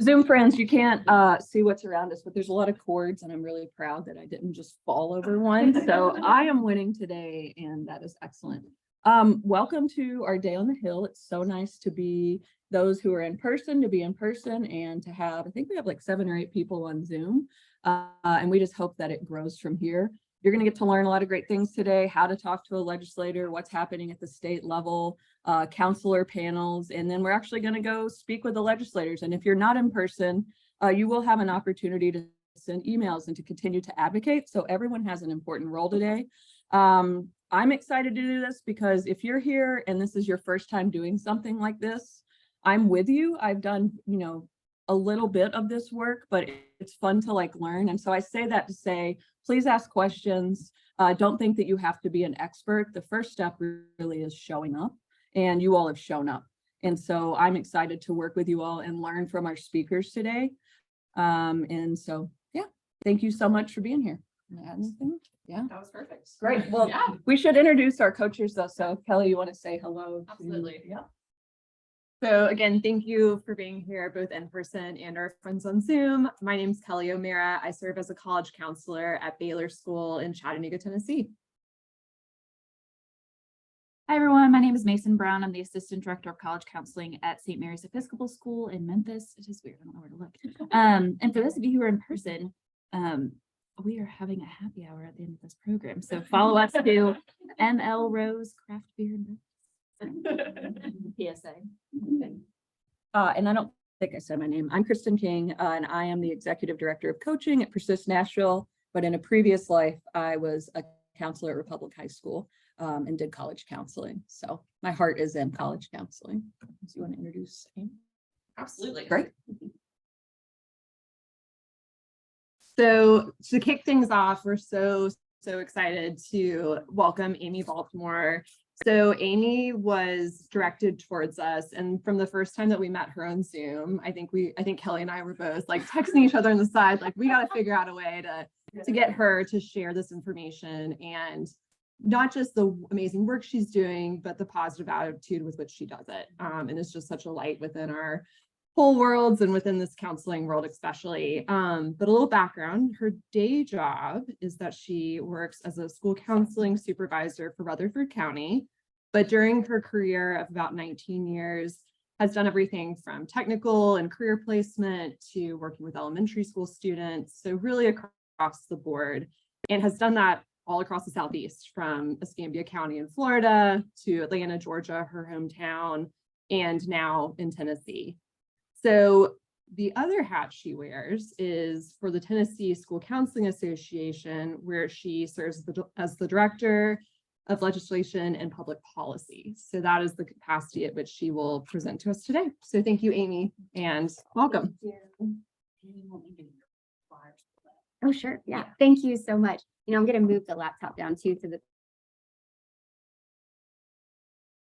Zoom friends, you can't see what's around us, but there's a lot of cords, and I'm really proud that I didn't just fall over one. So I am winning today, and that is excellent. Welcome to our day on the Hill. It's so nice to be those who are in person, to be in person, and to have, I think we have like 7 or 8 people on Zoom, and we just hope that it grows from here. You're going to get to learn a lot of great things today, how to talk to a legislator, what's happening at the state level, counselor panels, and then we're actually going to go speak with the legislators. And if you're not in person, you will have an opportunity to send emails and to continue to advocate. So everyone has an important role today. I'm excited to do this because if you're here and this is your first time doing something like this, I'm with you. I've done, a little bit of this work, but it's fun to like learn. And so I say that to say, please ask questions. Don't think that you have to be an expert. The first step really is showing up, and you all have shown up. And so I'm excited to work with you all and learn from our speakers today. And so, yeah, thank you so much for being here. Anything? Yeah, that was perfect. Great. Well, yeah. We should introduce our coaches though. So Kelly, you want to say hello? Absolutely. Yeah. So again, thank you for being here, both in person and our friends on Zoom. My name is Kelly O'Mara. I serve as a college counselor at Baylor School in Chattanooga, Tennessee. Hi, everyone. My name is Mason Brown. I'm the Assistant Director of College Counseling at St. Mary's Episcopal School in Memphis. It is weird. I don't know where to look. And for those of you who are in person, we are having a happy hour at the end of this program. So follow us to ML Rose Craft Beer and PSA. And I don't think I said my name. I'm Kristen King, and I am the Executive Director of Coaching at Persist Nashville. But in a previous life, I was a counselor at Republic High School and did college counseling. So my heart is in college counseling. Do you want to introduce Amy? Absolutely. Great. So to kick things off, we're so excited to welcome Amy Baltimore. So Amy was directed towards us, and from the first time that we met her on Zoom, I think Kelly and I were both like texting each other on the side, like we got to figure out a way to get her to share this information, and not just the amazing work she's doing, but the positive attitude with which she does it. And it's just such a light within our whole worlds and within this counseling world especially. But a little background, her day job is that she works as a school counseling supervisor for Rutherford County, but during her career of about 19 years, has done everything from technical and career placement to working with elementary school students, so really across the board, and has done that all across the Southeast, from Escambia County in Florida to Atlanta, Georgia, her hometown, and now in Tennessee. So the other hat she wears is for the Tennessee School Counseling Association, where she serves as the director of legislation and public policy. So that is the capacity at which she will present to us today. So thank you, Amy, and welcome. Oh, sure. Yeah. Thank you so much. I'm going to move the laptop down too, so that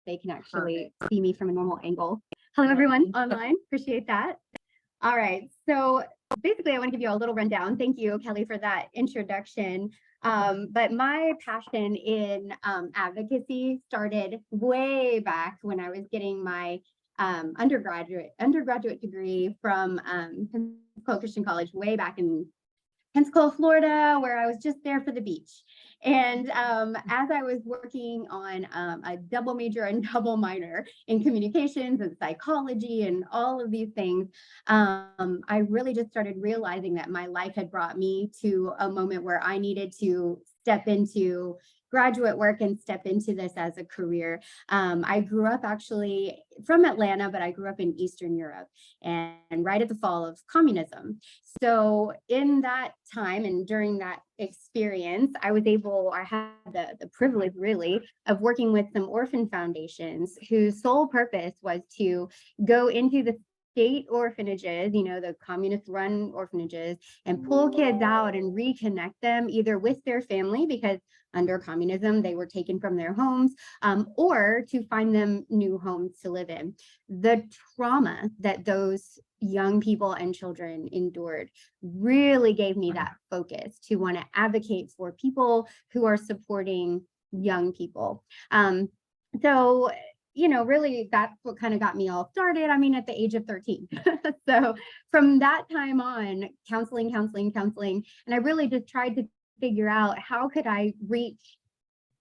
they can actually see me from a normal angle. Hello, everyone online. Appreciate that. All right. So basically, I want to give you a little rundown. Thank you, Kelly, for that introduction. But my passion in advocacy started way back when I was getting my undergraduate degree from Pensacola Christian College way back in Pensacola, Florida, where I was just there for the beach. And as I was working on a double major and double minor in communications and psychology and all of these things, I really just started realizing that my life had brought me to a moment where I needed to step into graduate work and step into this as a career. I grew up actually from Atlanta, but I grew up in Eastern Europe and right at the fall of communism. So in that time and during that experience, I had the privilege really of working with some orphan foundations whose sole purpose was to go into the state orphanages, the communist run orphanages, and pull kids out and reconnect them either with their family, because under communism they were taken from their homes, or to find them new homes to live in. The trauma that those young people and children endured really gave me that focus to want to advocate for people who are supporting young people. So really that's what kind of got me all started. I mean, at the age of 13. So from that time on, counseling. And I really just tried to figure out how could I reach,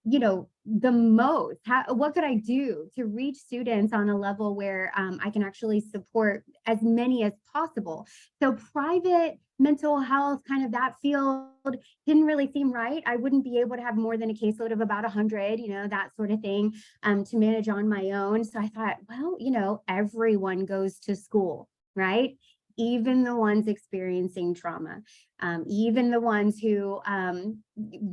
the most, what could I do to reach students on a level where I can actually support as many as possible. So private mental health, kind of that field didn't really seem right. I wouldn't be able to have more than a caseload of about 100, that sort of thing, to manage on my own. So I thought, well, everyone goes to school, right? Even the ones experiencing trauma, even the ones who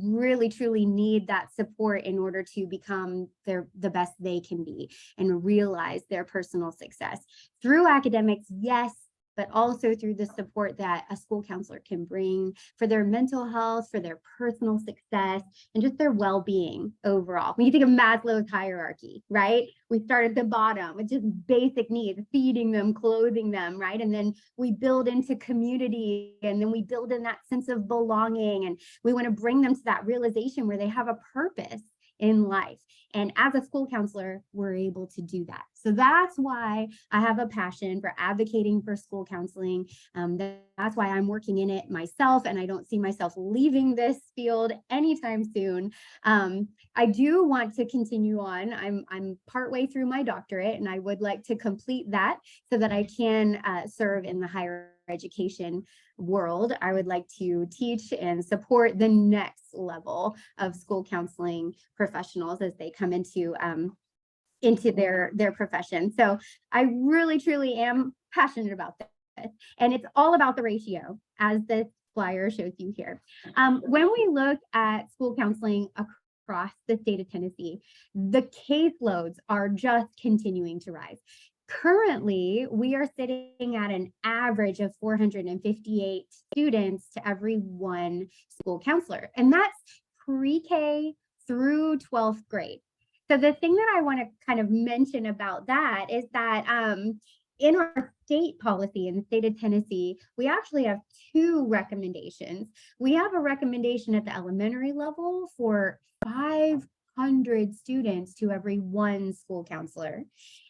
really truly need that support in order to become the best they can be and realize their personal success through academics, yes, but also through the support that a school counselor can bring for their mental health, for their personal success, and just their well-being overall. When you think of Maslow's hierarchy, right? We start at the bottom with just basic needs, feeding them, clothing them, right? And then we build into community, and then we build in that sense of belonging, and we want to bring them to that realization where they have a purpose in life. And as a school counselor, we're able to do that. So that's why I have a passion for advocating for school counseling. That's why I'm working in it myself, and I don't see myself leaving this field anytime soon. I do want to continue on. I'm partway through my doctorate, and I would like to complete that so that I can serve in the higher education world. I would like to teach and support the next level of school counseling professionals as they come into their profession. So I really, truly am passionate about this. And it's all about the ratio, as this flyer shows you here. When we look at school counseling across the state of Tennessee, the caseloads are just continuing to rise. Currently, we are sitting at an average of 458 students to every one school counselor, and that's pre-K through 12th grade. So the thing that I want to kind of mention about that is that in our state policy in the state of Tennessee, we actually have two recommendations. We have a recommendation at the elementary level for 500 students to every one school counselor.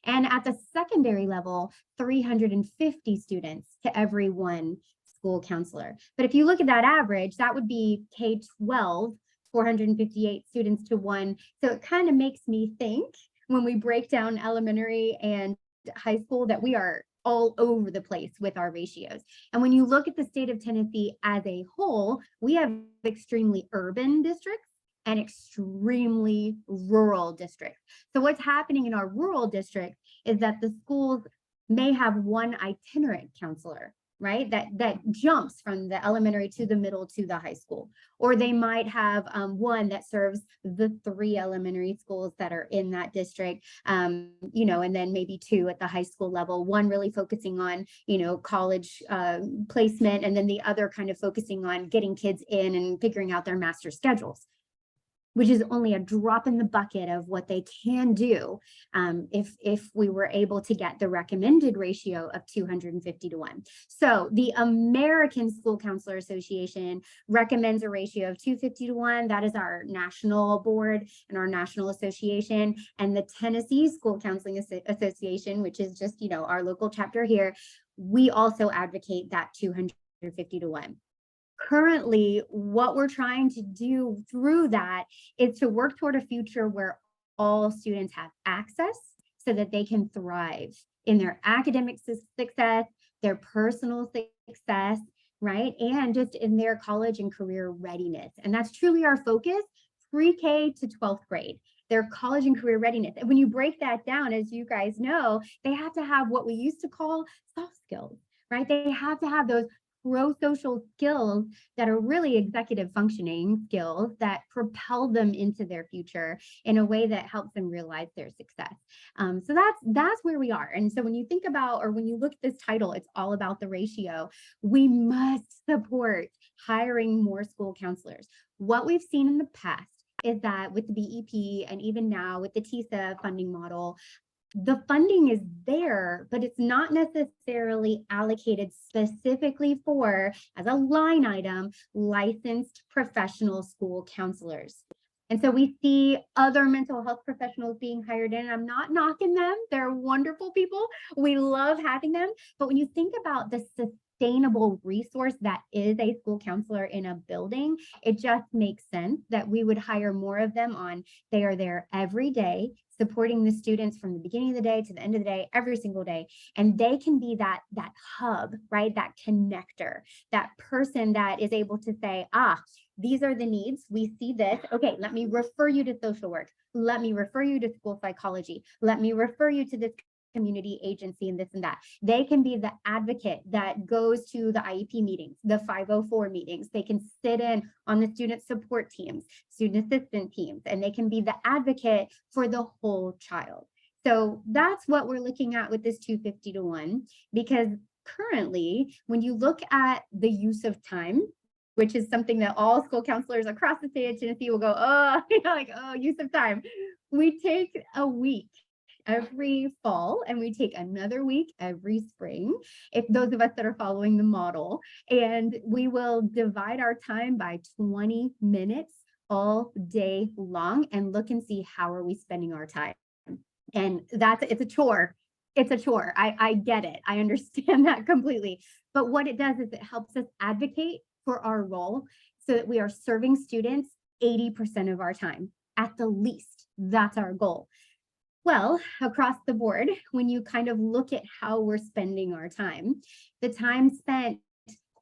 And at the secondary level, 350 students to every one school counselor. But if you look at that average, that would be K-12, 458 students to one. So it kind of makes me think when we break down elementary and high school that we are all over the place with our ratios. And when you look at the state of Tennessee as a whole, we have extremely urban districts and extremely rural districts. So what's happening in our rural districts is that the schools may have one itinerant counselor, right? That jumps from the elementary to the middle to the high school. Or they might have one that serves the 3 elementary schools that are in that district, and then maybe 2 at the high school level, one really focusing on, college placement, and then the other kind of focusing on getting kids in and figuring out their master schedules, which is only a drop in the bucket of what they can do if we were able to get the recommended ratio of 250 to 1. So the American School Counselor Association recommends a ratio of 250 to 1. That is our national board and our national association. And the Tennessee School Counseling Association, which is just, our local chapter here, we also advocate that 250 to 1. Currently, what we're trying to do through that is to work toward a future where all students have access so that they can thrive in their academic success, their personal success, right? And just in their college and career readiness. And that's truly our focus, pre-K to 12th grade, their college and career readiness. And when you break that down, as you guys know, they have to have what we used to call soft skills, right? They have to have those pro-social skills that are really executive functioning skills that propel them into their future in a way that helps them realize their success. So that's where we are. And so when you think about, or when you look at this title, it's all about the ratio. We must support hiring more school counselors. What we've seen in the past is that with the BEP and even now with the TISA funding model, the funding is there, but it's not necessarily allocated specifically for, as a line item, licensed professional school counselors. And so we see other mental health professionals being hired in. I'm not knocking them. They're wonderful people. We love having them. But when you think about the sustainable resource that is a school counselor in a building, it just makes sense that we would hire more of them on. They are there every day, supporting the students from the beginning of the day to the end of the day, every single day. And they can be that hub, right? That connector, that person that is able to say, these are the needs. We see this. Okay, let me refer you to social work. Let me refer you to school psychology. Let me refer you to this community agency and this and that. They can be the advocate that goes to the IEP meetings, the 504 meetings. They can sit in on the student support teams, student assistant teams, and they can be the advocate for the whole child. So that's what we're looking at with this 250-to-1, because currently, when you look at the use of time, which is something that all school counselors across the state of Tennessee will go, use of time. We take a week every fall, and we take another week every spring, if those of us that are following the model, and we will divide our time by 20 minutes all day long and look and see how are we spending our time. And it's a chore. It's a chore. I get it. I understand that completely. But what it does is it helps us advocate for our role so that we are serving students 80% of our time at the least. That's our goal. Well, across the board, when you kind of look at how we're spending our time, the time spent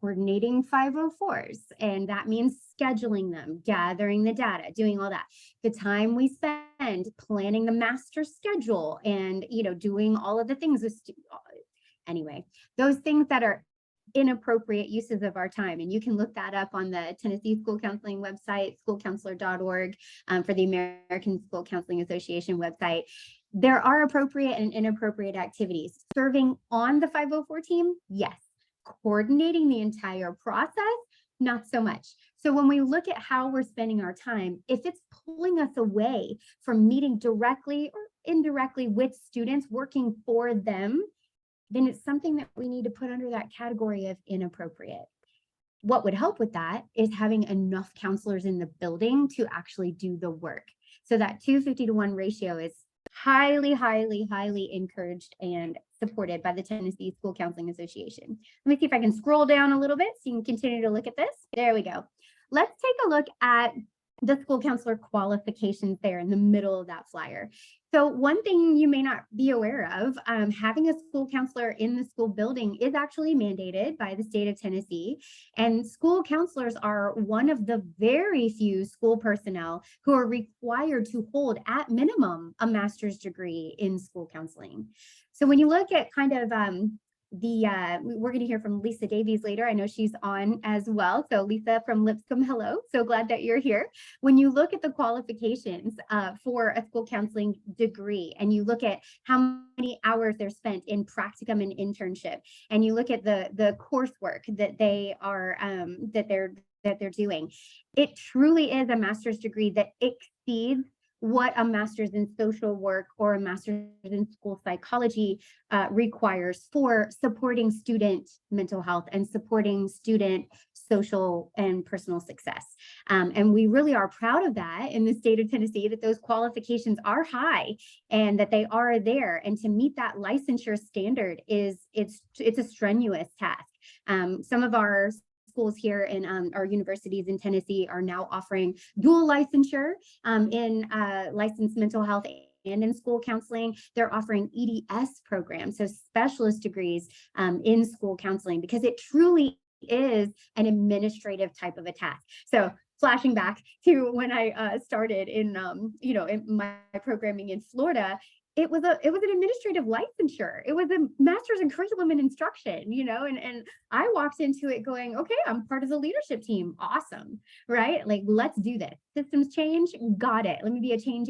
coordinating 504s, and that means scheduling them, gathering the data, doing all that. The time we spend planning the master schedule and, doing all of the things. Anyway, those things that are inappropriate uses of our time. And you can look that up on the Tennessee School Counseling website, schoolcounselor.org, for the American School Counseling Association website. There are appropriate and inappropriate activities. Serving on the 504 team, yes. Coordinating the entire process, not so much. So when we look at how we're spending our time, if it's pulling us away from meeting directly or indirectly with students, working for them, then it's something that we need to put under that category of inappropriate. What would help with that is having enough counselors in the building to actually do the work. So that 250-to-1 ratio is highly, highly, highly encouraged and supported by the Tennessee School Counseling Association. Let me see if I can scroll down a little bit so you can continue to look at this. There we go. Let's take a look at the school counselor qualifications there in the middle of that flyer. So one thing you may not be aware of, having a school counselor in the school building is actually mandated by the state of Tennessee. And school counselors are one of the very few school personnel who are required to hold at minimum a master's degree in school counseling. So when you look at kind of we're going to hear from Lisa Davies later. I know she's on as well. So Lisa from Lipscomb, hello. So glad that you're here. When you look at the qualifications for a school counseling degree, and you look at how many hours they're spent in practicum and internship, and you look at the coursework that they are that they're doing, it truly is a master's degree that exceeds what a master's in social work or a master's in school psychology requires for supporting student mental health and supporting student social and personal success. And we really are proud of that in the state of Tennessee, that those qualifications are high and that they are there. And to meet that licensure standard it's a strenuous task. Some of our schools here in our universities in Tennessee are now offering dual licensure in licensed mental health and in school counseling. They're offering EDS programs, so specialist degrees in school counseling, because it truly is an administrative type of a task. So flashing back to when I started in in my programming in Florida, it was an administrative licensure. It was a master's in curriculum and instruction, and I walked into it going, okay, I'm part of the leadership team. Awesome, right? Like, let's do this. Systems change, got it. Let me be a change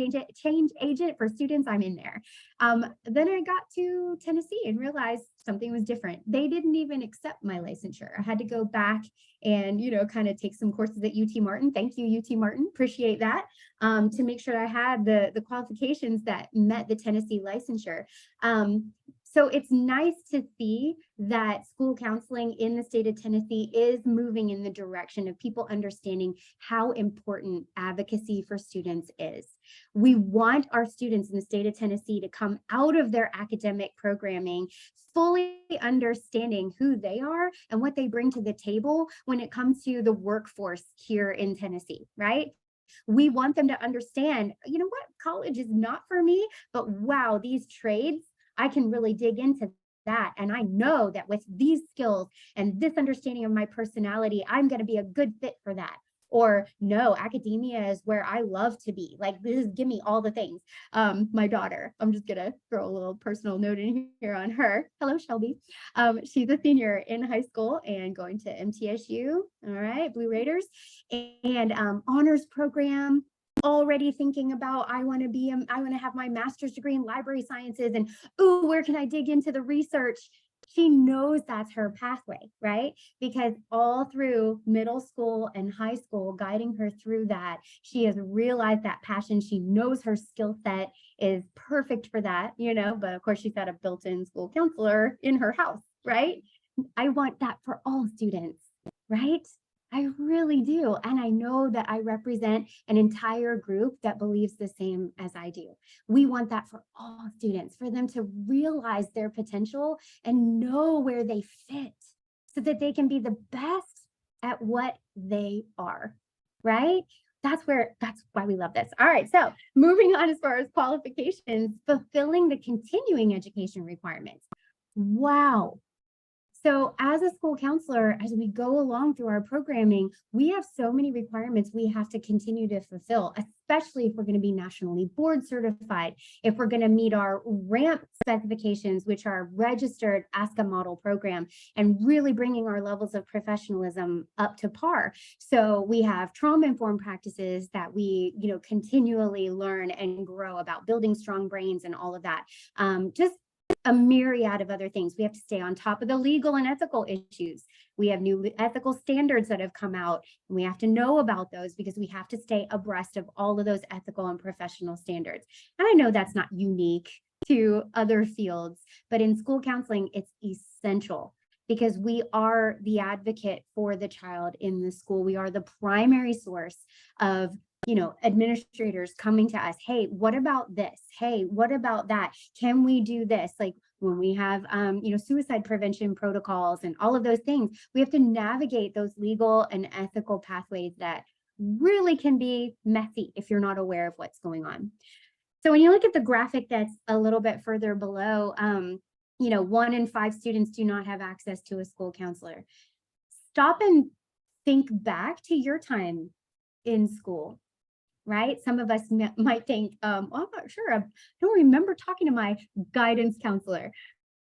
agent for students. I'm in there. Then I got to Tennessee and realized something was different. They didn't even accept my licensure. I had to go back and, kind of take some courses at UT Martin. Thank you, UT Martin. Appreciate that. To make sure I had the qualifications that met the Tennessee licensure. So it's nice to see that school counseling in the state of Tennessee is moving in the direction of people understanding how important advocacy for students is. We want our students in the state of Tennessee to come out of their academic programming fully understanding who they are and what they bring to the table when it comes to the workforce here in Tennessee, right? We want them to understand, you know what, college is not for me, but wow, these trades, I can really dig into that. And I know that with these skills and this understanding of my personality, I'm going to be a good fit for that. Or no, academia is where I love to be. Like, this is, give me all the things. My daughter, I'm just gonna throw a little personal note in here on her. Hello, Shelby. She's a senior in high school and going to MTSU. All right, Blue Raiders, and honors program. Already thinking about, I want to have my master's degree in library sciences, and ooh, where can I dig into the research? She knows that's her pathway, right? Because all through middle school and high school, guiding her through that, she has realized that passion. She knows her skill set is perfect for that, you know, but of course she's got a built-in school counselor in her house, right? I want that for all students, right? I really do. And I know that I represent an entire group that believes the same as I do. We want that for all students, for them to realize their potential and know where they fit so that they can be the best at what they are, right? That's why we love this. All right, so moving on as far as qualifications, fulfilling the continuing education requirements. Wow. So as a school counselor, as we go along through our programming, we have so many requirements we have to continue to fulfill, especially if we're going to be nationally board certified, if we're going to meet our RAMP specifications, which are registered ASCA model program, and really bringing our levels of professionalism up to par. So we have trauma-informed practices that we, continually learn and grow about, building strong brains and all of that. Just a myriad of other things. We have to stay on top of the legal and ethical issues. We have new ethical standards that have come out, and we have to know about those because we have to stay abreast of all of those ethical and professional standards. And I know that's not unique to other fields, but in school counseling, it's essential because we are the advocate for the child in the school. We are the primary source of administrators coming to us. Hey, what about this? Hey, what about that? Can we do this? Like when we have, suicide prevention protocols and all of those things, we have to navigate those legal and ethical pathways that really can be messy if you're not aware of what's going on. So when you look at the graphic that's a little bit further below, 1 in 5 students do not have access to a school counselor. Stop and think back to your time in school. Right? Some of us might think, I'm not sure. I don't remember talking to my guidance counselor,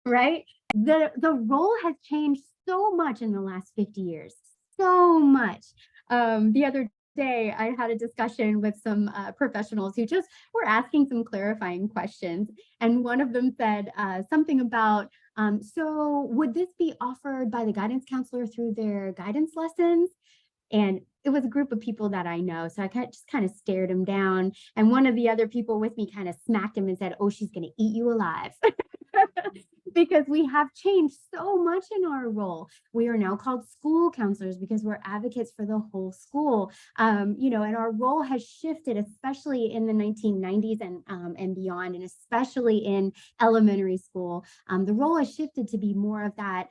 right? The role has changed so much in the last 50 years, so much. The other day, I had a discussion with some professionals who just were asking some clarifying questions. And one of them said something about, so would this be offered by the guidance counselor through their guidance lessons? And it was a group of people that I know. So I just kind of stared him down. And one of the other people with me kind of smacked him and said, oh, she's going to eat you alive. Because we have changed so much in our role. We are now called school counselors because we're advocates for the whole school. And our role has shifted, especially in the 1990s and beyond, and especially in elementary school. The role has shifted to be more of that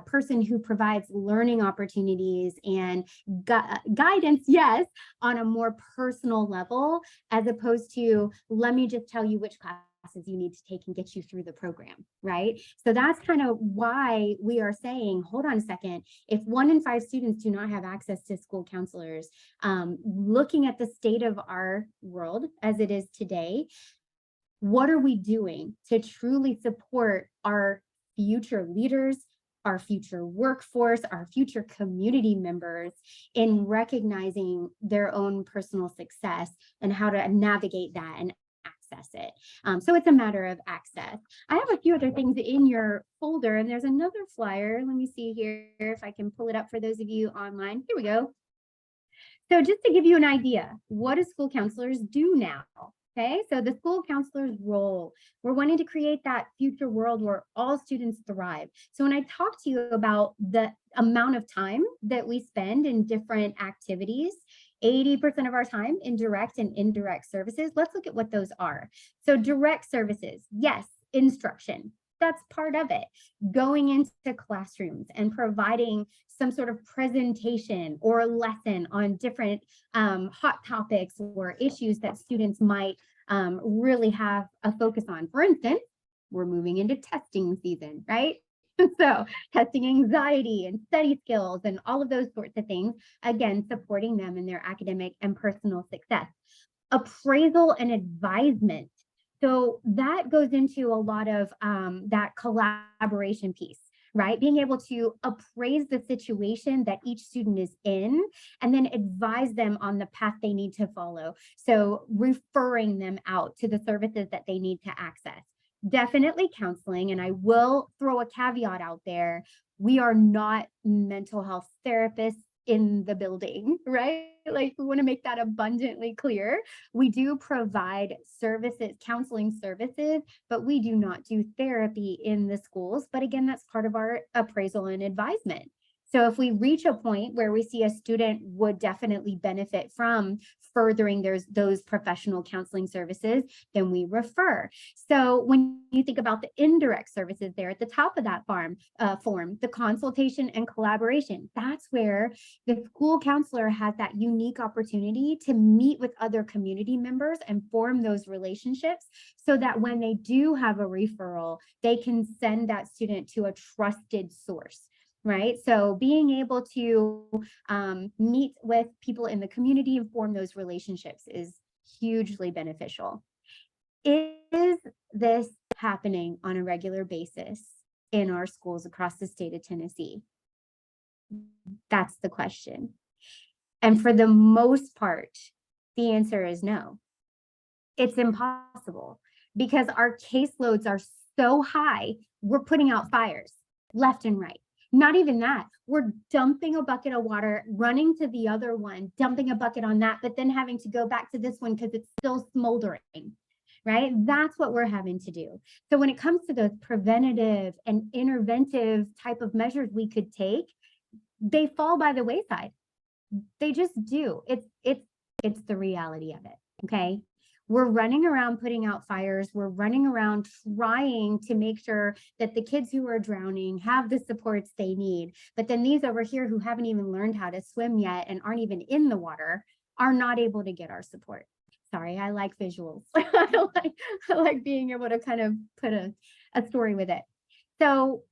person who provides learning opportunities and guidance, yes, on a more personal level, as opposed to, let me just tell you which classes you need to take and get you through the program, right? So that's kind of why we are saying, hold on a second, if 1 in 5 students do not have access to school counselors, looking at the state of our world as it is today, what are we doing to truly support our future leaders, our future workforce, our future community members in recognizing their own personal success and how to navigate that and access it. So it's a matter of access. I have a few other things in your folder, and there's another flyer. Let me see here if I can pull it up for those of you online. Here we go. So just to give you an idea, what do school counselors do now? Okay, so the school counselor's role, we're wanting to create that future world where all students thrive. So when I talk to you about the amount of time that we spend in different activities, 80% of our time in direct and indirect services, let's look at what those are. So direct services, yes, instruction, that's part of it. Going into classrooms and providing some sort of presentation or a lesson on different hot topics or issues that students might really have a focus on. For instance, we're moving into testing season, right? So testing anxiety and study skills and all of those sorts of things, again, supporting them in their academic and personal success. Appraisal and advisement. So that goes into a lot of that collaboration piece, right? Being able to appraise the situation that each student is in and then advise them on the path they need to follow. So referring them out to the services that they need to access. Definitely counseling, and I will throw a caveat out there. We are not mental health therapists in the building, right? Like we want to make that abundantly clear. We do provide services, counseling services, but we do not do therapy in the schools. But again, that's part of our appraisal and advisement. So if we reach a point where we see a student would definitely benefit from furthering those professional counseling services, then we refer. So when you think about the indirect services there at the top of that form, the consultation and collaboration, that's where the school counselor has that unique opportunity to meet with other community members and form those relationships so that when they do have a referral, they can send that student to a trusted source. Right. So being able to meet with people in the community and form those relationships is hugely beneficial. Is this happening on a regular basis in our schools across the state of Tennessee? That's the question. And for the most part, the answer is no. It's impossible because our caseloads are so high, we're putting out fires left and right. Not even that, we're dumping a bucket of water, running to the other one, dumping a bucket on that, but then having to go back to this one because it's still smoldering, right? That's what we're having to do. So when it comes to those preventative and interventive type of measures we could take, they fall by the wayside. They just do. It's the reality of it, okay? We're running around putting out fires. We're running around trying to make sure that the kids who are drowning have the supports they need. But then these over here who haven't even learned how to swim yet and aren't even in the water are not able to get our support. Sorry, I like visuals. I like being able to kind of put a story with it. So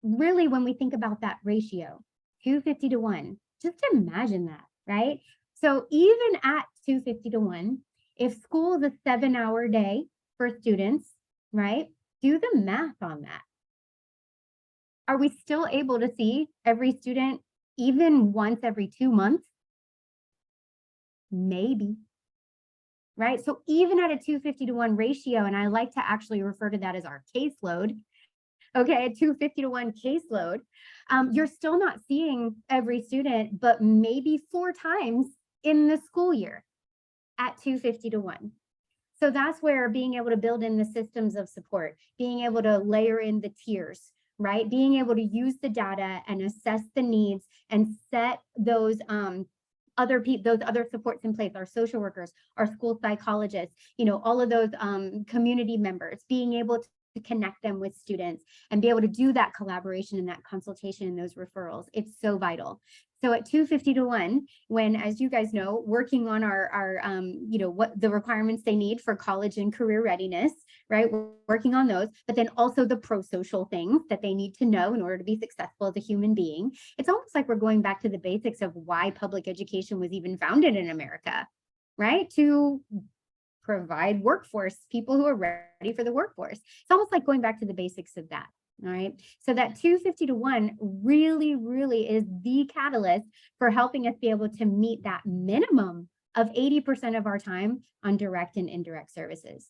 really, when we think about that ratio, 250 to 1, just imagine that, right? So even at 250 to 1, if school is a 7-hour day for students, right? Do the math on that. Are we still able to see every student even once every 2 months? Maybe, right? So even at a 250 to 1 ratio, and I like to actually refer to that as our caseload, okay, a 250 to 1 caseload, you're still not seeing every student, but maybe 4 times in the school year at 250 to 1. So that's where being able to build in the systems of support, being able to layer in the tiers, right? Being able to use the data and assess the needs and set those other supports in place, our social workers, our school psychologists, all of those community members, being able to connect them with students and be able to do that collaboration and that consultation and those referrals. It's so vital. So at 250 to 1, when, as you guys know, working on our what the requirements they need for college and career readiness, right? We're working on those, but then also the pro-social things that they need to know in order to be successful as a human being. It's almost like we're going back to the basics of why public education was even founded in America, right? To provide workforce, people who are ready for the workforce. It's almost like going back to the basics of that. All right. So that 250 to 1 really, really is the catalyst for helping us be able to meet that minimum of 80% of our time on direct and indirect services.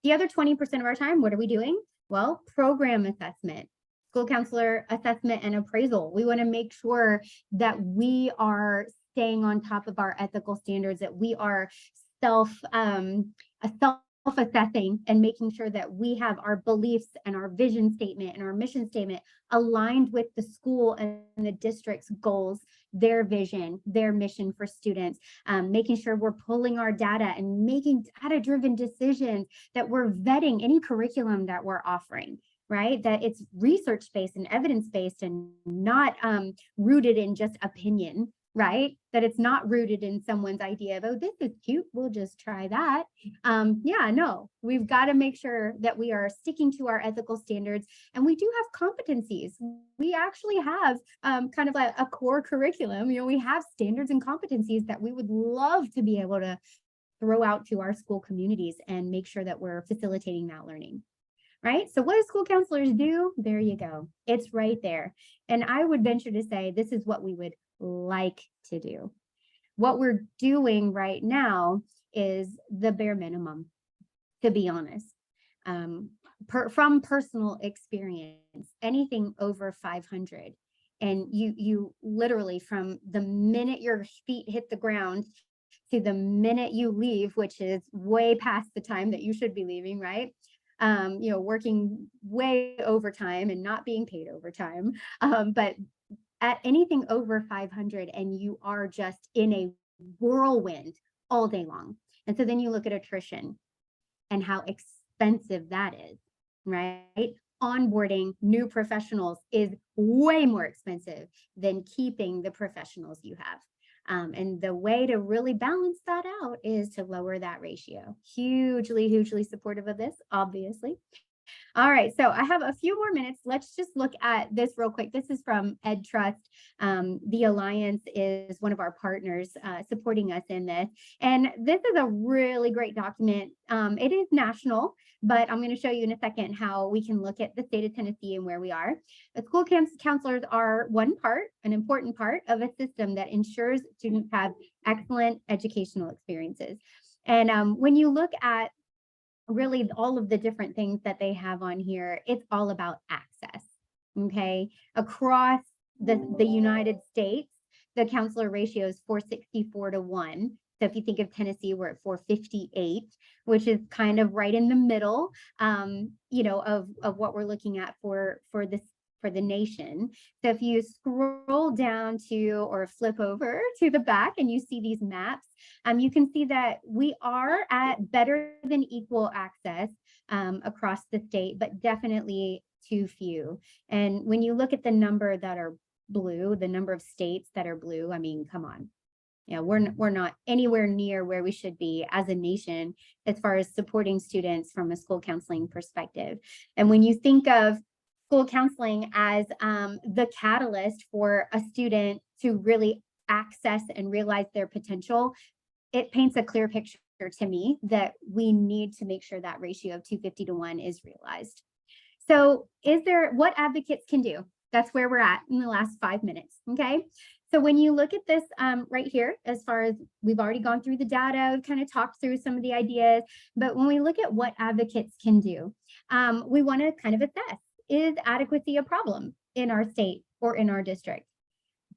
The other 20% of our time, what are we doing? Well, program assessment, school counselor assessment and appraisal. We want to make sure that we are staying on top of our ethical standards, that we are self-assessing and making sure that we have our beliefs and our vision statement and our mission statement aligned with the school and the district's goals, their vision, their mission for students, making sure we're pulling our data and making data-driven decisions, that we're vetting any curriculum that we're offering, right? That it's research-based and evidence-based and not rooted in just opinion, right? That it's not rooted in someone's idea of, oh, this is cute, we'll just try that. Yeah, no, we've got to make sure that we are sticking to our ethical standards, and we do have competencies. We actually have kind of like a core curriculum. You know, we have standards and competencies that we would love to be able to throw out to our school communities and make sure that we're facilitating that learning. Right? So what do school counselors do? There you go. It's right there. And I would venture to say this is what we would like to do. What we're doing right now is the bare minimum, to be honest. From personal experience, anything over 500, and you literally, from the minute your feet hit the ground to the minute you leave, which is way past the time that you should be leaving, right? You know, working way overtime and not being paid overtime. But at anything over 500, and you are just in a whirlwind all day long. And so then you look at attrition and how expensive that is, right? Onboarding new professionals is way more expensive than keeping the professionals you have. And the way to really balance that out is to lower that ratio. Hugely, hugely supportive of this, obviously. All right, so I have a few more minutes. Let's just look at this real quick. This is from Ed Trust. The Alliance is one of our partners supporting us in this. And this is a really great document. It is national, but I'm going to show you in a second how we can look at the state of Tennessee and where we are. The school counselors are an important part of a system that ensures students have excellent educational experiences. And when you look at really all of the different things that they have on here, it's all about access, okay? Across the United States, the counselor ratio is 464 to 1. So if you think of Tennessee, we're at 458, which is kind of right in the middle, you know, of what we're looking at for the nation. So if you scroll down to or flip over to the back and you see these maps, you can see that we are at better than equal access across the state, but definitely too few. And when you look at the number that are blue, the number of states that are blue, I mean, come on. You know, we're not anywhere near where we should be as a nation as far as supporting students from a school counseling perspective. And when you think of school counseling as the catalyst for a student to really access and realize their potential, it paints a clear picture to me that we need to make sure that ratio of 250 to 1 is realized. So what advocates can do? That's where we're at in the last 5 minutes, okay? So when you look at this right here, as far as we've already gone through the data, we've kind of talked through some of the ideas, but when we look at what advocates can do, we want to kind of assess, is adequacy a problem in our state or in our district?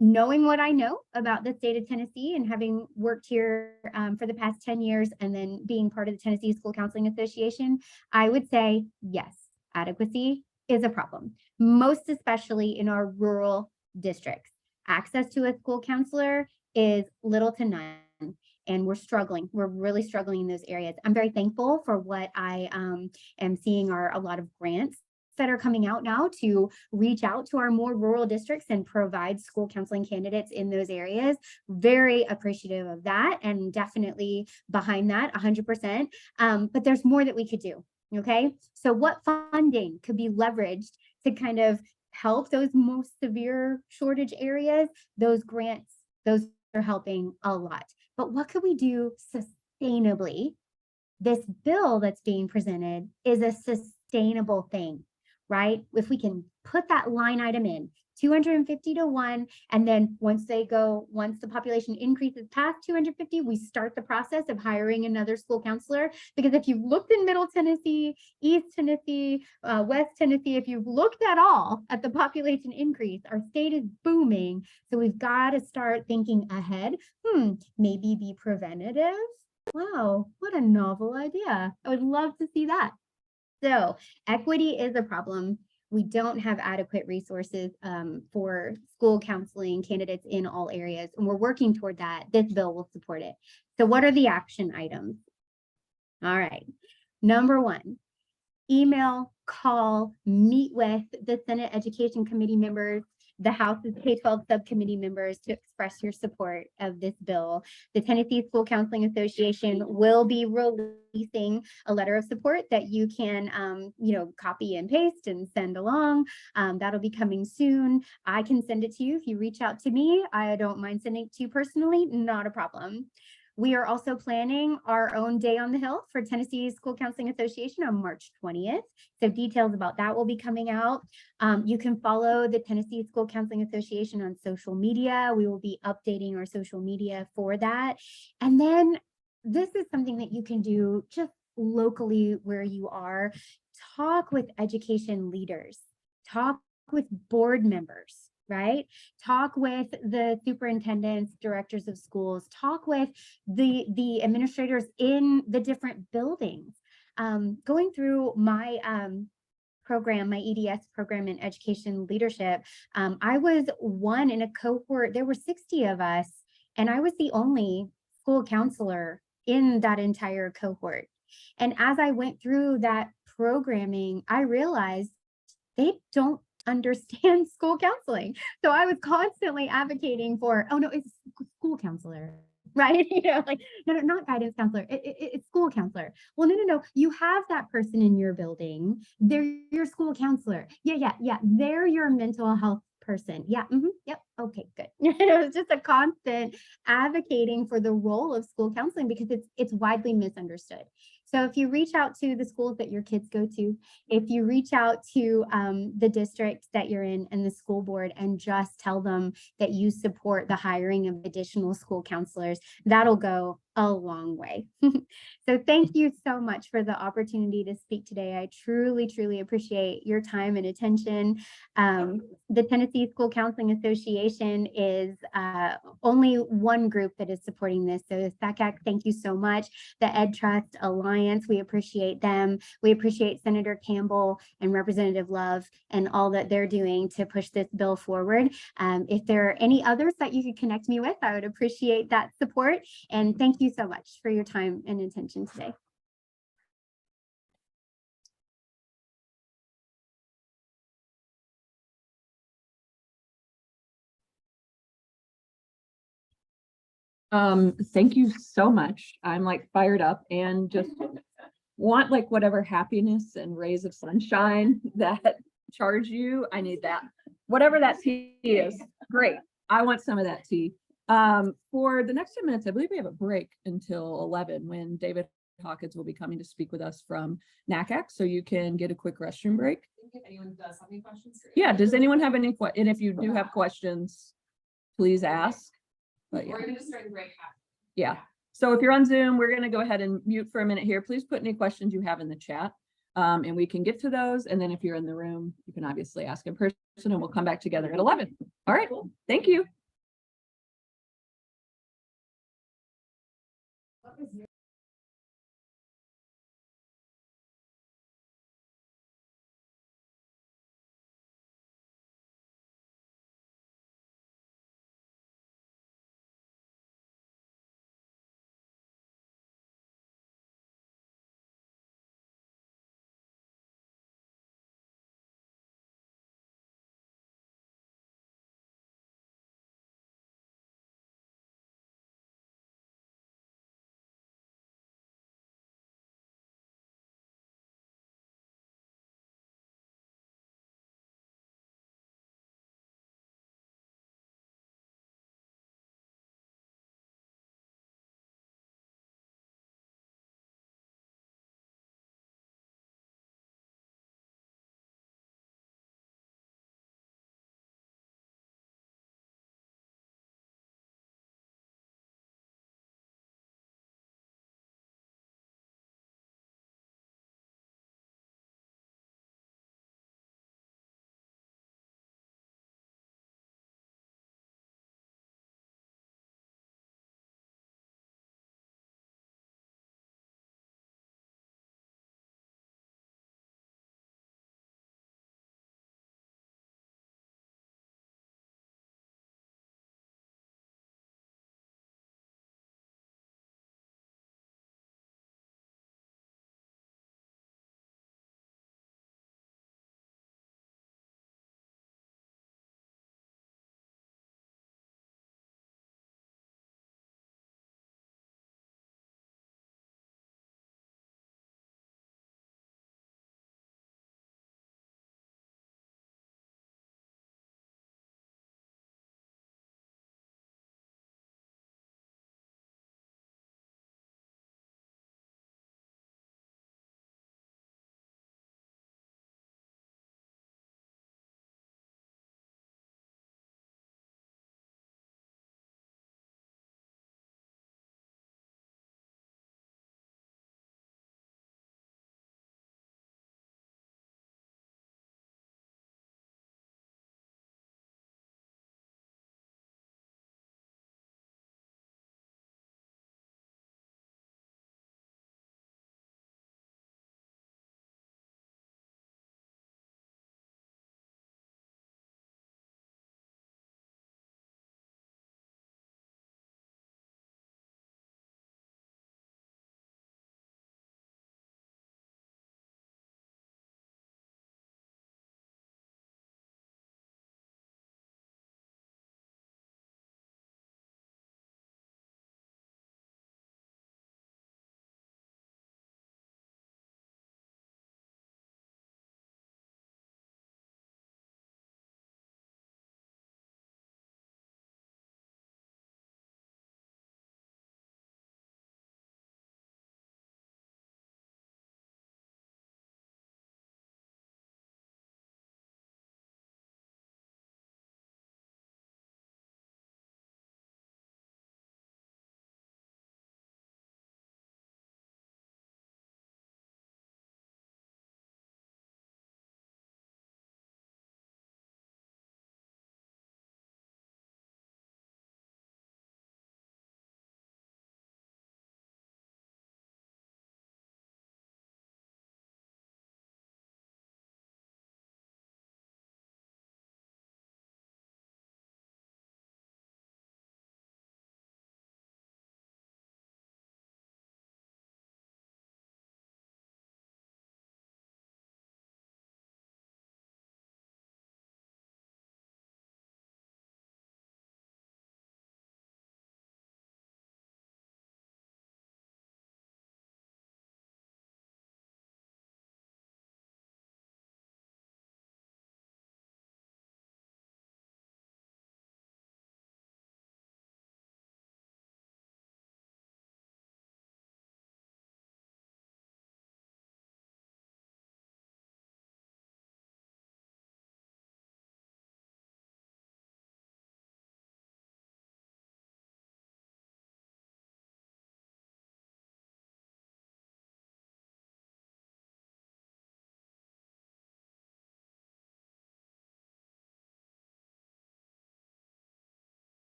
Knowing what I know about the state of Tennessee and having worked here for the past 10 years and then being part of the Tennessee School Counseling Association, I would say, yes, adequacy is a problem, most especially in our rural districts. Access to a school counselor is little to none, and we're struggling. We're really struggling in those areas. I'm very thankful for what I am seeing are a lot of grants that are coming out now to reach out to our more rural districts and provide school counseling candidates in those areas. Very appreciative of that and definitely behind that 100%. But there's more that we could do, okay? So what funding could be leveraged to kind of help those most severe shortage areas? Those grants, those are helping a lot. But what could we do sustainably? This bill that's being presented is a sustainable thing, right? If we can put that line item in 250 to 1, and then once the population increases past 250, we start the process of hiring another school counselor. Because if you've looked in Middle Tennessee, East Tennessee, West Tennessee, if you've looked at all at the population increase, our state is booming. So we've got to start thinking ahead. Maybe be preventative Wow, what a novel idea. I would love to see that. So equity is a problem. We don't have adequate resources for school counseling candidates in all areas, and we're working toward that. This bill will support it. So what are the action items? All right. Number one, email, call, meet with the Senate Education Committee members, the House's K-12 subcommittee members to express your support of this bill. The Tennessee School Counseling Association will be releasing a letter of support that you can, copy and paste and send along. That'll be coming soon. I can send it to you if you reach out to me. I don't mind sending it to you personally, not a problem. We are also planning our own Day on the Hill for Tennessee School Counseling Association on March 20th. So details about that will be coming out. You can follow the Tennessee School Counseling Association on social media. We will be updating our social media for that. And then this is something that you can do just locally where you are. Talk with education leaders, talk with board members, right? Talk with the superintendents, directors of schools, talk with the administrators in the different buildings. Going through my program, my EDS program in education leadership, I was one in a cohort, there were 60 of us, and I was the only school counselor in that entire cohort. And as I went through that programming, I realized they don't understand school counseling. So I was constantly advocating for, oh no, it's school counselor, right? Like, no, not guidance counselor, it's school counselor. Well, no, you have that person in your building. They're your school counselor. Yeah. They're your mental health person. Yeah, yep, okay, good. It was just a constant advocating for the role of school counseling because it's widely misunderstood. So if you reach out to the schools that your kids go to, if you reach out to the district that you're in and the school board and just tell them that you support the hiring of additional school counselors, that'll go a long way. So thank you so much for the opportunity to speak today. I truly, truly appreciate your time and attention. The Tennessee School Counseling Association is only one group that is supporting this. So NACAC, thank you so much. The Ed Trust Alliance, we appreciate them. We appreciate Senator Campbell and Representative Love and all that they're doing to push this bill forward. If there are any others that you could connect me with, I would appreciate that support. And thank you so much for your time and attention today. Thank you so much. I'm like fired up and just want like whatever happiness and rays of sunshine that charge you. I need that. Whatever that tea is, great. I want some of that tea. For the next 10 minutes, I believe we have a break until 11 when David Hawkins will be coming to speak with us from NACAC. So you can get a quick restroom break. If anyone does have any questions. Yeah, does anyone have any and if you do have questions, please ask. But yeah. We're gonna start the break. Yeah. So if you're on Zoom, we're going to go ahead and mute for a minute here. Please put any questions you have in the chat and we can get to those. And then if you're in the room, you can obviously ask in person and we'll come back together at 11. All right. Thank you.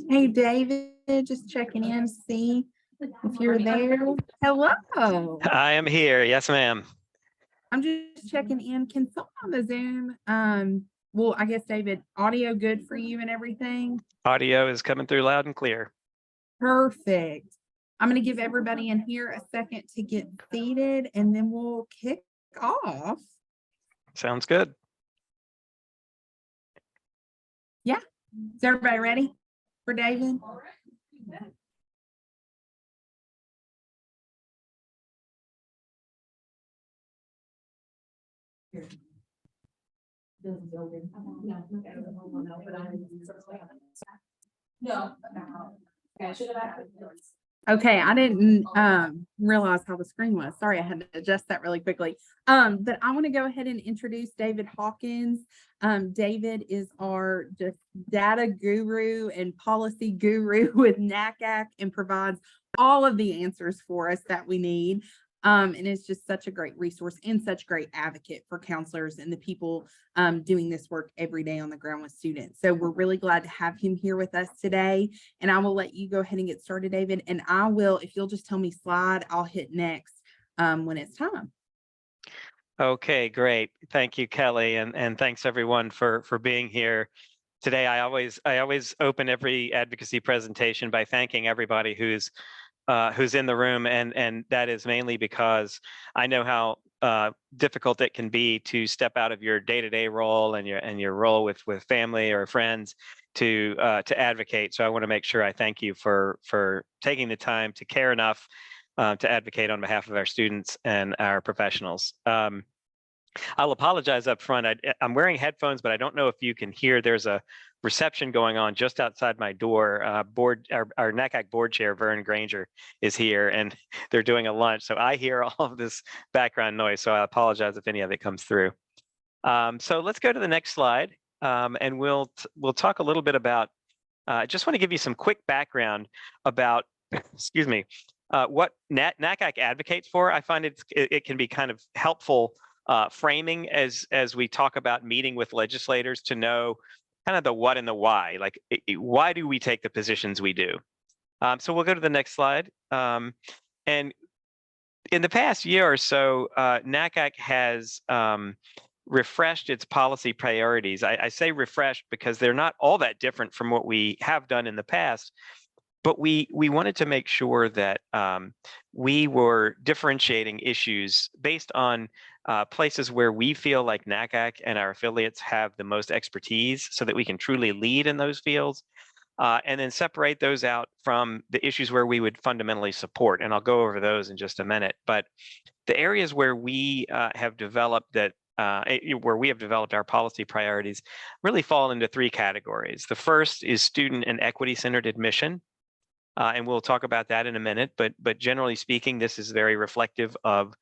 Hey, David, just checking in to see if you're there. Hello. I am here. Yes, ma'am. I'm just checking in. Can someone on the Zoom, well, I guess, David, audio good for you and everything? Audio is coming through loud and clear. Perfect. I'm going to give everybody in here a second to get seated and then we'll kick off. Sounds good. Yeah. Is everybody ready for David? Okay, I didn't realize how the screen was. Sorry, I had to adjust that really quickly. But I want to go ahead and introduce David Hawkins. David is our just data guru and policy guru with NACAC and provides all of the answers for us that we need. And it's just such a great resource and such great advocate for counselors and the people doing this work every day on the ground with students. So we're really glad to have him here with us today. And I will let you go ahead and get started, David. And I will, if you'll just tell me slide, I'll hit next when it's time. Okay, great. Thank you, Kelly, and thanks everyone for being here today. I always open every advocacy presentation by thanking everybody who's in the room, and that is mainly because I know how difficult it can be to step out of your day-to-day role and your role with family or friends to advocate. So I want to make sure I thank you for taking the time to care enough to advocate on behalf of our students and our professionals. I'll apologize up front. I'm wearing headphones, but I don't know if you can hear. There's a reception going on just outside my door. Our NACAC board chair, Vern Granger, is here, and they're doing a lunch. So I hear all of this background noise. So I apologize if any of it comes through. So let's go to the next slide, and we'll talk a little bit about. I just want to give you some quick background about, excuse me, what NACAC advocates for. I find it can be kind of helpful framing as we talk about meeting with legislators to know kind of the what and the why. Like, why do we take the positions we do? So we'll go to the next slide. And in the past year or so, NACAC has refreshed its policy priorities. I say refreshed because they're not all that different from what we have done in the past. But we wanted to make sure that we were differentiating issues based on places where we feel like NACAC and our affiliates have the most expertise so that we can truly lead in those fields, and then separate those out from the issues where we would fundamentally support. And I'll go over those in just a minute. But the areas where we have developed our policy priorities really fall into three categories. The first is student and equity-centered admission. And we'll talk about that in a minute, but generally speaking, this is very reflective of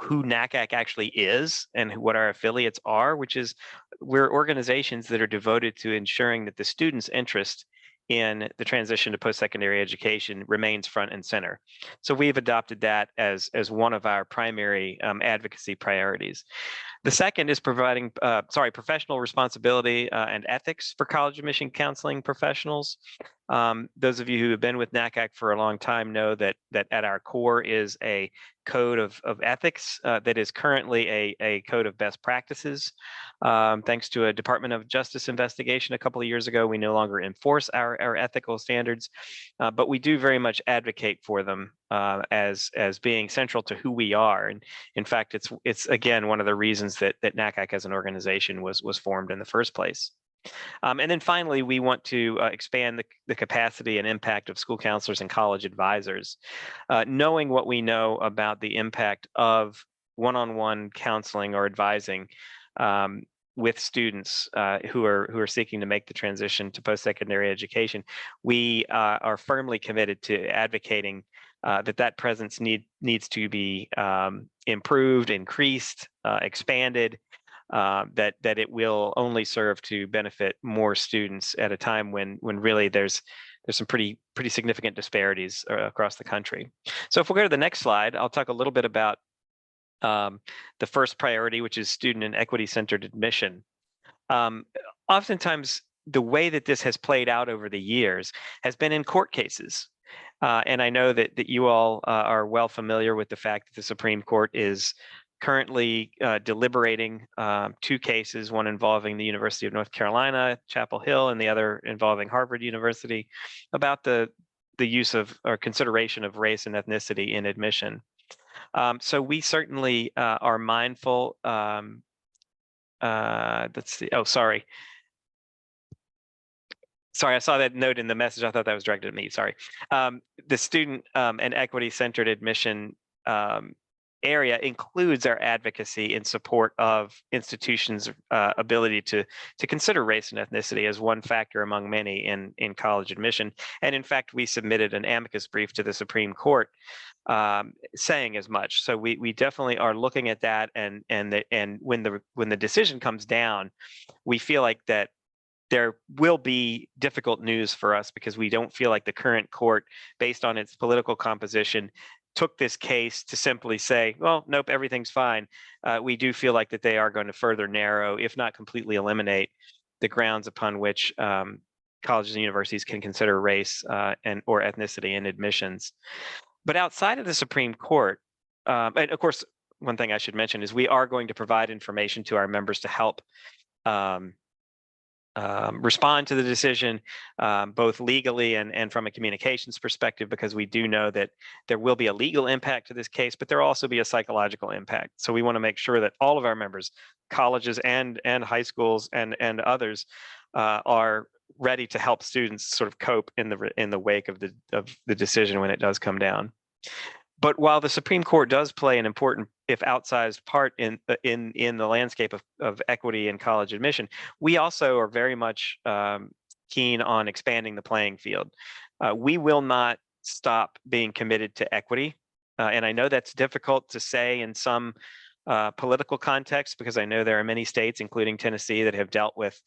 who NACAC actually is and what our affiliates are, which is we're organizations that are devoted to ensuring that the student's interest in the transition to post-secondary education remains front and center. So we've adopted that as one of our primary advocacy priorities. The second is providing professional responsibility and ethics for college admission counseling professionals. Those of you who have been with NACAC for a long time know that at our core is a code of ethics that is currently a code of best practices. Thanks to a Department of Justice investigation a couple of years ago, we no longer enforce our ethical standards, but we do very much advocate for them as being central to who we are. And in fact, it's again one of the reasons that NACAC as an organization was formed in the first place. And then finally, we want to expand the capacity and impact of school counselors and college advisors. Knowing what we know about the impact of one-on-one counseling or advising with students who are seeking to make the transition to post-secondary education, we are firmly committed to advocating that presence needs to be improved, increased, expanded. That it will only serve to benefit more students at a time when really there's some pretty significant disparities across the country. So if we'll go to the next slide, I'll talk a little bit about the first priority, which is student and equity-centered admission. On oftentimes the way that this has played out over the years has been in court cases. And I know that you all are well familiar with the fact that the Supreme Court is currently deliberating 2 cases, one involving the University of North Carolina, Chapel Hill, and the other involving Harvard University, about the use of or consideration of race and ethnicity in admission. So we certainly are mindful. Let's see. Oh, sorry. Sorry, I saw that note in the message. I thought that was directed at me. Sorry. The student and equity-centered admission area includes our advocacy in support of institutions' ability to consider race and ethnicity as one factor among many in college admission. And in fact, we submitted an amicus brief to the Supreme Court saying as much. So we definitely are looking at that, and when the decision comes down, we feel like that there will be difficult news for us, because we don't feel like the current court, based on its political composition, took this case to simply say, well, nope, everything's fine. We do feel like that they are going to further narrow, if not completely eliminate, the grounds upon which colleges and universities can consider race and or ethnicity in admissions. But outside of the Supreme Court, and of course, one thing I should mention is we are going to provide information to our members to help respond to the decision, both legally and from a communications perspective, because we do know that there will be a legal impact to this case, but there will also be a psychological impact. So we want to make sure that all of our members, colleges and high schools and others, are ready to help students sort of cope in the wake of the decision when it does come down. But while the Supreme Court does play an important, if outsized, part in the landscape of equity in college admission, we also are very much keen on expanding the playing field. We will not stop being committed to equity. And I know that's difficult to say in some political contexts, because I know there are many states, including Tennessee, that have dealt with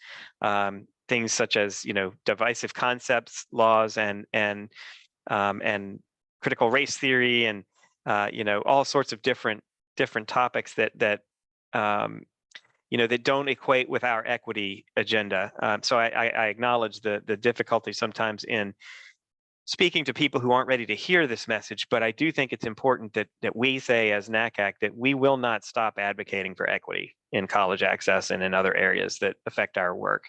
things such as, divisive concepts laws and critical race theory and all sorts of different topics that that don't equate with our equity agenda. So I acknowledge the difficulty sometimes in speaking to people who aren't ready to hear this message, but I do think it's important that we say as NACAC that we will not stop advocating for equity in college access and in other areas that affect our work.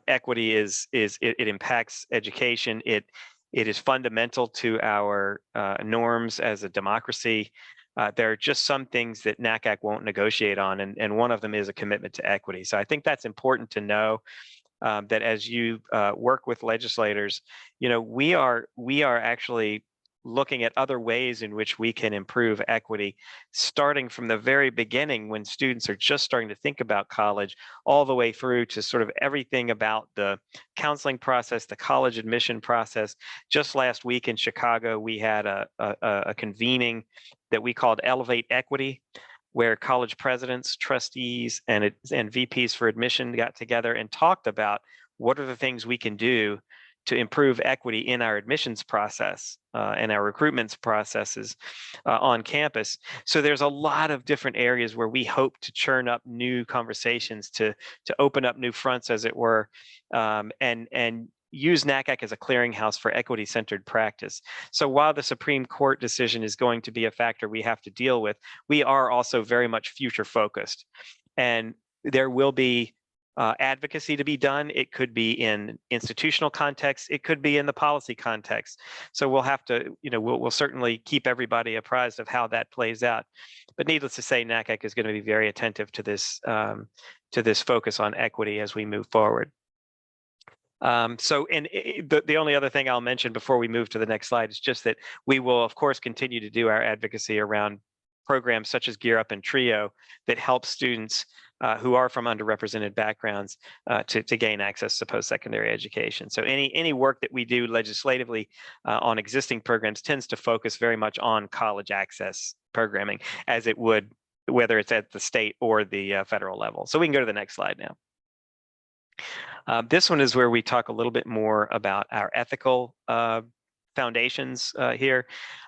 Equity it impacts education. It is fundamental to our norms as a democracy. There are just some things that NACAC won't negotiate on, and one of them is a commitment to equity. So I think that's important to know, that as you work with legislators, we are actually looking at other ways in which we can improve equity, starting from the very beginning when students are just starting to think about college, all the way through to sort of everything about the counseling process, the college admission process. Just last week in Chicago, we had a convening that we called Elevate Equity, where college presidents, trustees, and VPs for admission got together and talked about what are the things we can do to improve equity in our admissions process and our recruitment processes on campus. So there's a lot of different areas where we hope to churn up new conversations, to open up new fronts, as it were, and use NACAC as a clearinghouse for equity-centered practice. So while the Supreme Court decision is going to be a factor we have to deal with, we are also very much future-focused. And there will be advocacy to be done. It could be in institutional context. It could be in the policy context. So we'll have to, we'll certainly keep everybody apprised of how that plays out. But needless to say, NACAC is going to be very attentive to this focus on equity as we move forward. The only other thing I'll mention before we move to the next slide is just that we will, of course, continue to do our advocacy around programs such as Gear Up and TRIO that help students who are from underrepresented backgrounds to gain access to post-secondary education. So any work that we do legislatively on existing programs tends to focus very much on college access programming, as it would whether it's at the state or the federal level. So we can go to the next slide now. This one is where we talk a little bit more about our ethical foundations here.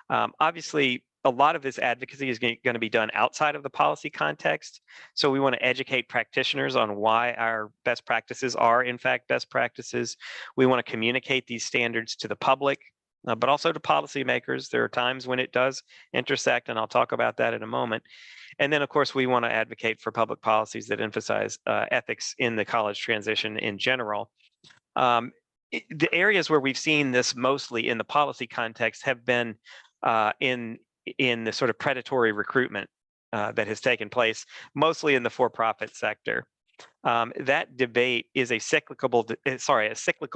Obviously, a lot of this advocacy is going to be done outside of the policy context. So we want to educate practitioners on why our best practices are in fact best practices. We want to communicate these standards to the public, but also to policymakers. There are times when it does intersect, and I'll talk about that in a moment. And then, of course, we want to advocate for public policies that emphasize ethics in the college transition in general. The areas where we've seen this mostly in the policy context have been in the sort of predatory recruitment that has taken place, mostly in the for-profit sector. That debate is a cyclical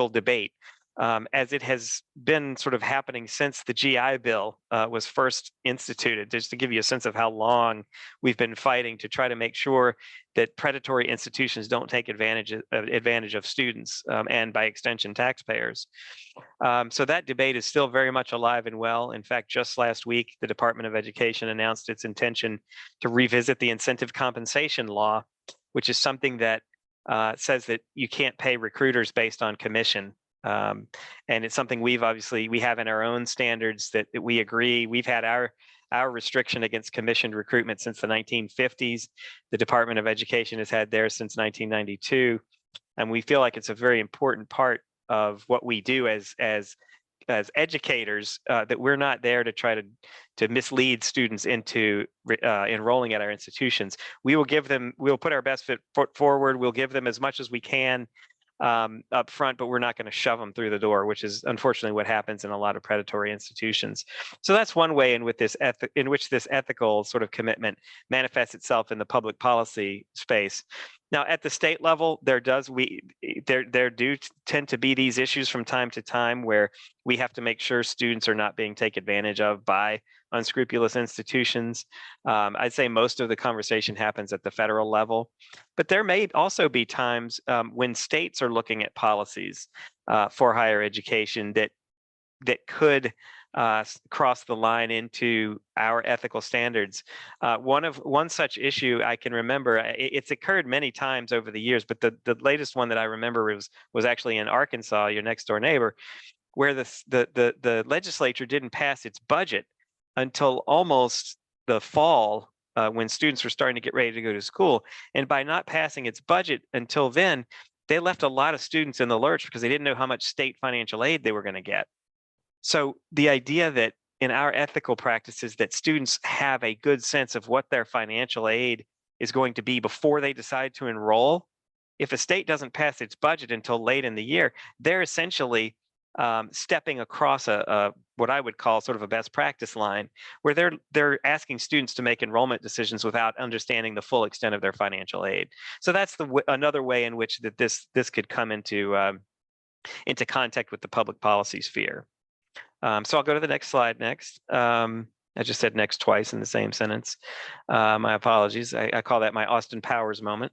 debate, as it has been sort of happening since the GI Bill was first instituted, just to give you a sense of how long we've been fighting to try to make sure that predatory institutions don't take advantage of students and by extension taxpayers. So that debate is still very much alive and well. In fact, just last week, the Department of Education announced its intention to revisit the incentive compensation law, which is something that says that you can't pay recruiters based on commission. And it's something we have in our own standards that we agree. We've had our restriction against commissioned recruitment since the 1950s. The Department of Education has had theirs since 1992. And we feel like it's a very important part of what we do as educators, that we're not there to try to mislead students into enrolling at our institutions. We'll put our best foot forward. We'll give them as much as we can up front, but we're not going to shove them through the door, which is unfortunately what happens in a lot of predatory institutions. So that's one way in which this ethical sort of commitment manifests itself in the public policy space. Now, at the state level, there do tend to be these issues from time to time where we have to make sure students are not being taken advantage of by unscrupulous institutions. I'd say most of the conversation happens at the federal level, but there may also be times when states are looking at policies for higher education that could cross the line into our ethical standards. One such issue I can remember, it's occurred many times over the years, but the latest one that I remember was actually in Arkansas, your next door neighbor, where the legislature didn't pass its budget until almost the fall, when students were starting to get ready to go to school. And by not passing its budget until then, they left a lot of students in the lurch because they didn't know how much state financial aid they were going to get. So the idea that in our ethical practices that students have a good sense of what their financial aid is going to be before they decide to enroll, if a state doesn't pass its budget until late in the year, they're essentially stepping across what I would call sort of a best practice line, where they're asking students to make enrollment decisions without understanding the full extent of their financial aid. So that's another way in which that this could come into contact with the public policy sphere. So I'll go to the next slide next. I just said next twice in the same sentence. My apologies. I call that my Austin Powers moment.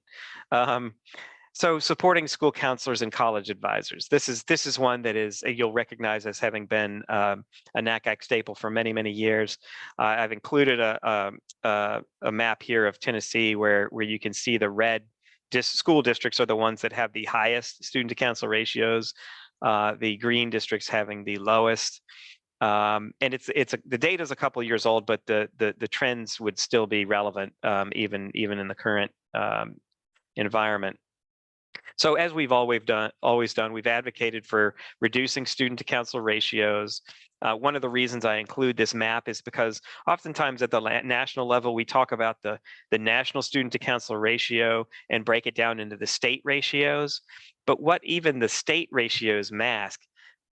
So supporting school counselors and college advisors. This is one that you'll recognize as having been a NACAC staple for many, many years. I've included a map here of Tennessee where you can see the red school districts are the ones that have the highest student to counsel ratios. The green districts having the lowest. And the data is a couple of years old, but the trends would still be relevant even in the current environment. So as we've always done, we've advocated for reducing student to counsel ratios. One of the reasons I include this map is because oftentimes at the national level, we talk about the national student to counsel ratio and break it down into the state ratios. But what even the state ratios mask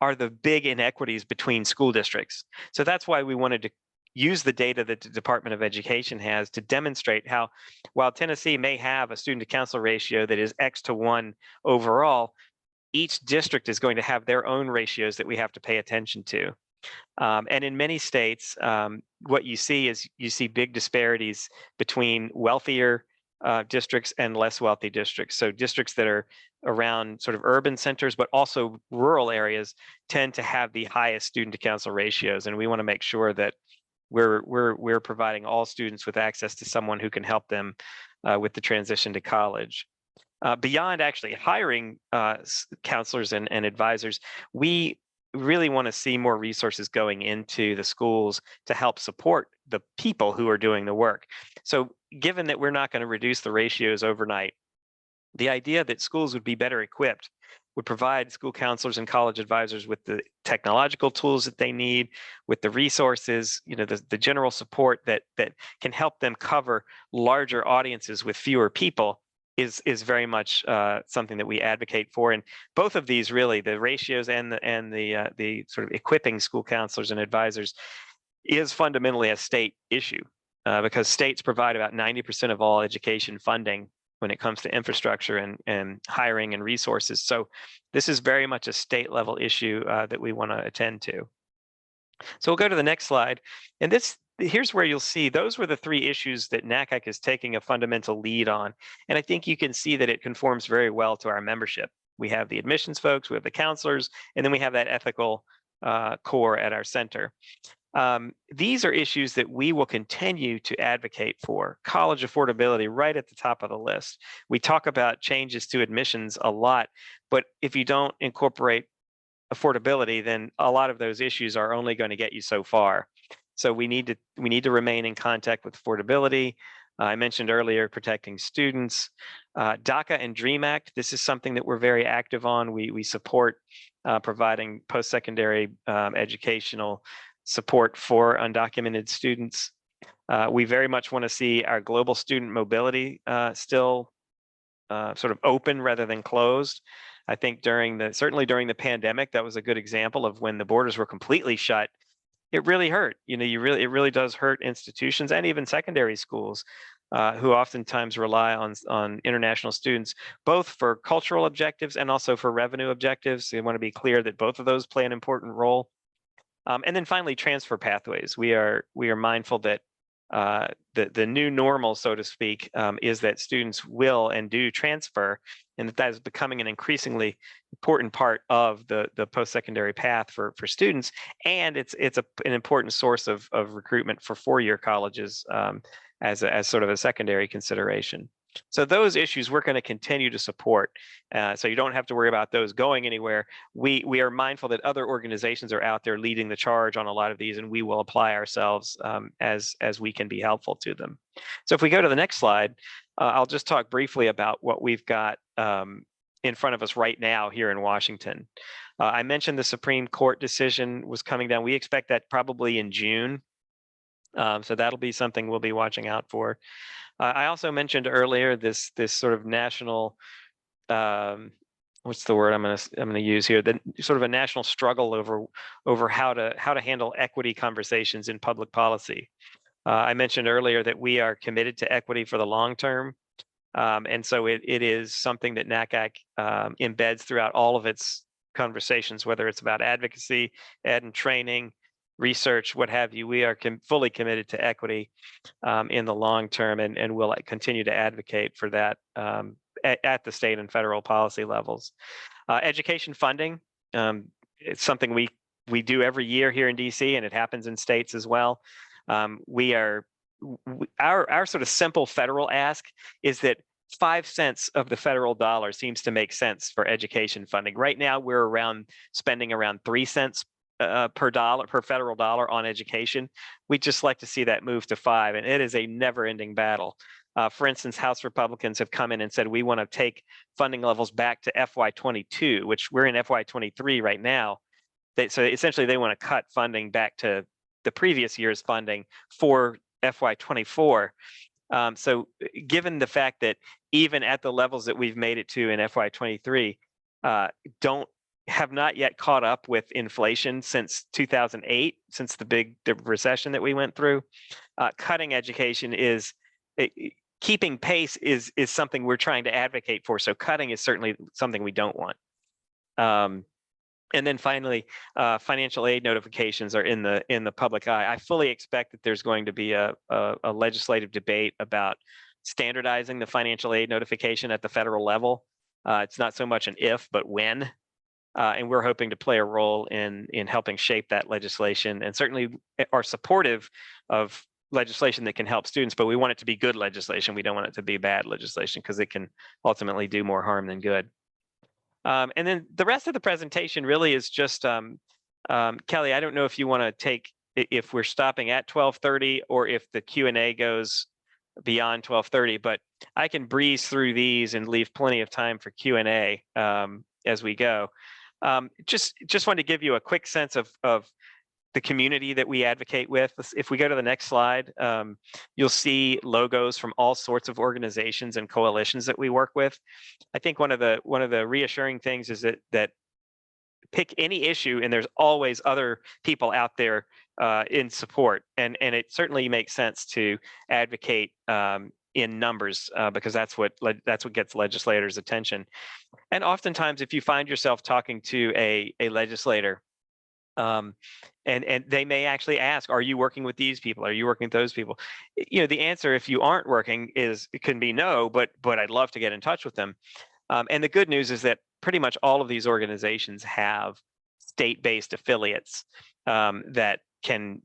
are the big inequities between school districts. So that's why we wanted to use the data that the Department of Education has to demonstrate how, while Tennessee may have a student to counsel ratio that is X to 1 overall, each district is going to have their own ratios that we have to pay attention to. And in many states, what you see is big disparities between wealthier districts and less wealthy districts. So districts that are around sort of urban centers, but also rural areas tend to have the highest student to counsel ratios. And we want to make sure that we're providing all students with access to someone who can help them with the transition to college. Beyond actually hiring counselors and advisors, we really want to see more resources going into the schools to help support the people who are doing the work. So given that we're not going to reduce the ratios overnight, the idea that schools would be better equipped would provide school counselors and college advisors with the technological tools that they need, with the resources, the general support that can help them cover larger audiences with fewer people is very much something that we advocate for. And both of these, really, the ratios and the sort of equipping school counselors and advisors, is fundamentally a state issue because states provide about 90% of all education funding when it comes to infrastructure and hiring and resources. So this is very much a state level issue that we want to attend to. So we'll go to the next slide. And here's where you'll see those were the three issues that NACAC is taking a fundamental lead on. And I think you can see that it conforms very well to our membership. We have the admissions folks, we have the counselors, and then we have that ethical core at our center. These are issues that we will continue to advocate for. College affordability right at the top of the list. We talk about changes to admissions a lot, but if you don't incorporate affordability, then a lot of those issues are only going to get you so far. So we need to remain in contact with affordability. I mentioned earlier protecting students. DACA and DREAM Act, this is something that we're very active on. We support providing post-secondary educational support for undocumented students. We very much want to see our global student mobility still sort of open rather than closed. I think certainly during the pandemic, that was a good example of when the borders were completely shut. It really hurt. It really does hurt institutions and even secondary schools who oftentimes rely on international students, both for cultural objectives and also for revenue objectives. So we want to be clear that both of those play an important role. And then finally, transfer pathways. We are mindful that the new normal, so to speak, is that students will and do transfer, and that is becoming an increasingly important part of the post-secondary path for students. And it's an important source of recruitment for four-year colleges as sort of a secondary consideration. So those issues we're going to continue to support. So you don't have to worry about those going anywhere. We are mindful that other organizations are out there leading the charge on a lot of these, and we will apply ourselves as we can be helpful to them. So if we go to the next slide, I'll just talk briefly about what we've got in front of us right now here in Washington. I mentioned the Supreme Court decision was coming down. We expect that probably in June. So that'll be something we'll be watching out for. I also mentioned earlier this sort of national, what's the word I'm going to use here? The sort of a national struggle over how to handle equity conversations in public policy. I mentioned earlier that we are committed to equity for the long term, and so it is something that NACAC embeds throughout all of its conversations, whether it's about advocacy, ed and training, research, what have you. We are fully committed to equity in the long term, and will continue to advocate for that at the state and federal policy levels. Education funding, it's something we do every year here in DC, and it happens in states as well. Our sort of simple federal ask is that 5 cents of the federal dollar seems to make sense for education funding. Right now, we're spending around 3 cents per federal dollar on education. We'd just like to see that move to 5, and it is a never-ending battle. For instance, House Republicans have come in and said we want to take funding levels back to FY22, which we're in FY23 right now. So essentially, they want to cut funding back to the previous year's funding for FY24. So given the fact that even at the levels that we've made it to in FY23, have not yet caught up with inflation since 2008, since the recession that we went through. Cutting education keeping pace is something we're trying to advocate for. So cutting is certainly something we don't want. And then finally, financial aid notifications are in the public eye. I fully expect that there's going to be a legislative debate about standardizing the financial aid notification at the federal level. It's not so much an if, but when. And we're hoping to play a role in helping shape that legislation, and certainly are supportive of legislation that can help students, but we want it to be good legislation. We don't want it to be bad legislation, because it can ultimately do more harm than good. And then the rest of the presentation really is just Kelly, I don't know if you want to take, if we're stopping at 12:30 or if the Q&A goes beyond 12:30, but I can breeze through these and leave plenty of time for Q&A as we go. Just wanted to give you a quick sense of the community that we advocate with. If we go to the next slide, you'll see logos from all sorts of organizations and coalitions that we work with. I think one of the reassuring things is that pick any issue and there's always other people out there in support, and it certainly makes sense to advocate in numbers because that's what gets legislators' attention. And oftentimes, if you find yourself talking to a legislator, and they may actually ask, are you working with these people? Are you working with those people? You know, the answer, if you aren't working, it can be no, but I'd love to get in touch with them. And the good news is that pretty much all of these organizations have state-based affiliates that can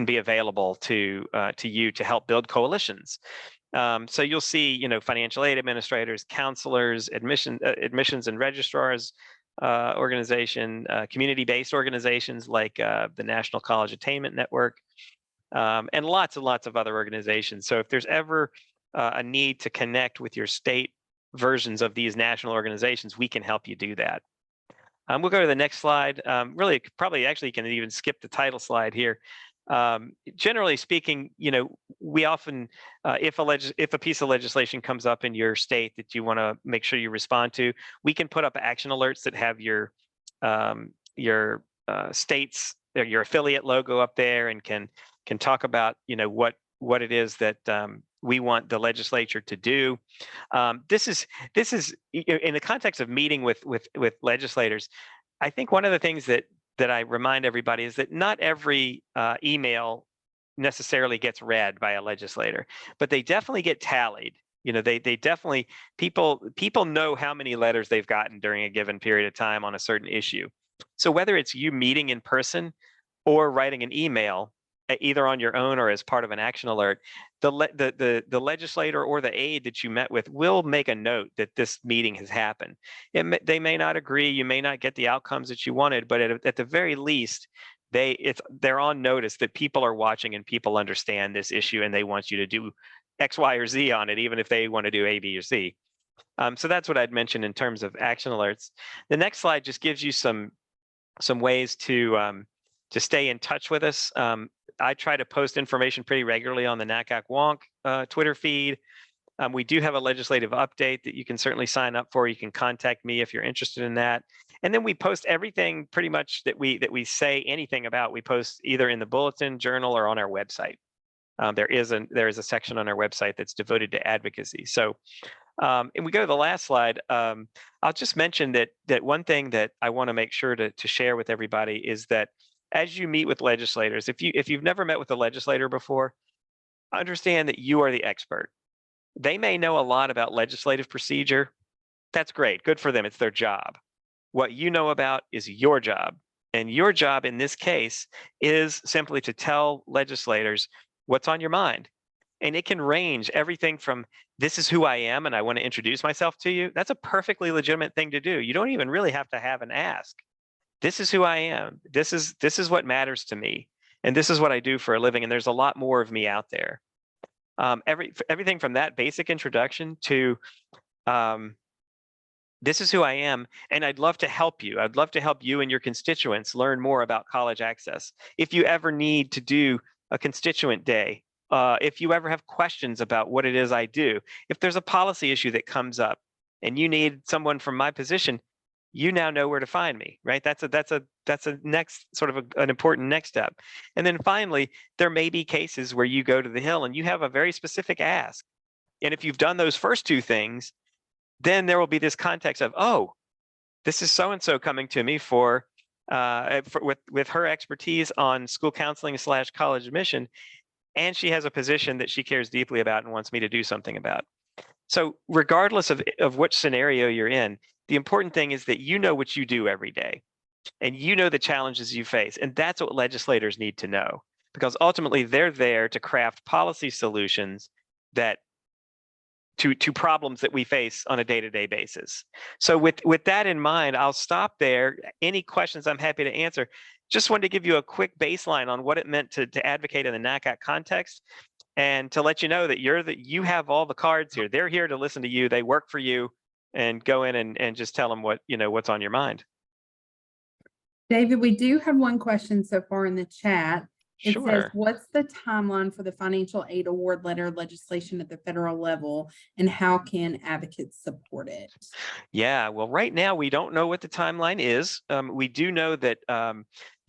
be available to you to help build coalitions. So you'll see, financial aid administrators, counselors, admissions and registrars organization, community-based organizations like the National College Attainment Network, and lots and lots of other organizations. So if there's ever a need to connect with your state versions of these national organizations, we can help you do that. We'll go to the next slide. Really, probably actually you can even skip the title slide here. Generally speaking, we often, if a piece of legislation comes up in your state that you want to make sure you respond to, we can put up action alerts that have your state's, your affiliate logo up there, and can talk about what it is that we want the legislature to do. This is in the context of meeting with legislators. I think one of the things that I remind everybody is that not every email necessarily gets read by a legislator, but they definitely get tallied. They definitely, people know how many letters they've gotten during a given period of time on a certain issue. So whether it's you meeting in person or writing an email, either on your own or as part of an action alert, the legislator or the aide that you met with will make a note that this meeting has happened. They may not agree, you may not get the outcomes that you wanted, but at the very least, they're on notice that people are watching and people understand this issue and they want you to do X, Y, or Z on it, even if they want to do A, B, or C. So that's what I'd mention in terms of action alerts. The next slide just gives you some ways to stay in touch with us. I try to post information pretty regularly on the NACAC Wonk Twitter feed. We do have a legislative update that you can certainly sign up for. You can contact me if you're interested in that. And then we post everything pretty much that we say anything about. We post either in the bulletin, journal, or on our website. There is a section on our website that's devoted to advocacy. So, and we go to the last slide. I'll just mention that one thing that I want to make sure to share with everybody is that as you meet with legislators, if you've never met with a legislator before, understand that you are the expert. They may know a lot about legislative procedure. That's great. Good for them. It's their job. What you know about is your job. And your job in this case is simply to tell legislators what's on your mind. And it can range everything from, this is who I am and I want to introduce myself to you. That's a perfectly legitimate thing to do. You don't even really have to have an ask. This is who I am. This is what matters to me. And this is what I do for a living. And there's a lot more of me out there. Everything from that basic introduction to this is who I am, and I'd love to help you. I'd love to help you and your constituents learn more about college access. If you ever need to do a constituent day, if you ever have questions about what it is I do, if there's a policy issue that comes up and you need someone from my position, you now know where to find me, right? That's a next sort of an important next step. And then finally, there may be cases where you go to the Hill and you have a very specific ask. And if you've done those first two things, then there will be this context of, oh, this is so-and-so coming to me with her expertise on school counseling / college admission, and she has a position that she cares deeply about and wants me to do something about. So regardless of which scenario you're in, the important thing is that you know what you do every day, and you know the challenges you face, and that's what legislators need to know, because ultimately they're there to craft policy solutions that to problems that we face on a day-to-day basis. So with that in mind, I'll stop there. Any questions I'm happy to answer. Just wanted to give you a quick baseline on what it meant to advocate in the NACAC context, and to let you know that you have all the cards here. They're here to listen to you. They work for you, and go in and just tell them what's on your mind. David, we do have one question so far in the chat. It says, Sure. what's the timeline for the financial aid award letter legislation at the federal level, and how can advocates support it? Yeah, well, right now we don't know what the timeline is. We do know that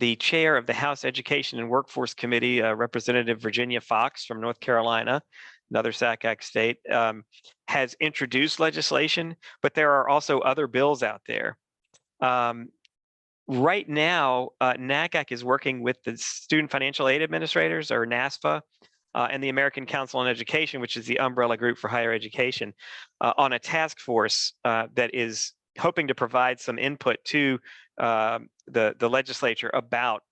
the chair of the House Education and Workforce Committee, Representative Virginia Fox from North Carolina, another SACAC state, has introduced legislation, but there are also other bills out there. Right now, NACAC is working with the Student Financial Aid Administrators, or NASFA, and the American Council on Education, which is the umbrella group for higher education, on a task force that is hoping to provide some input to the legislature about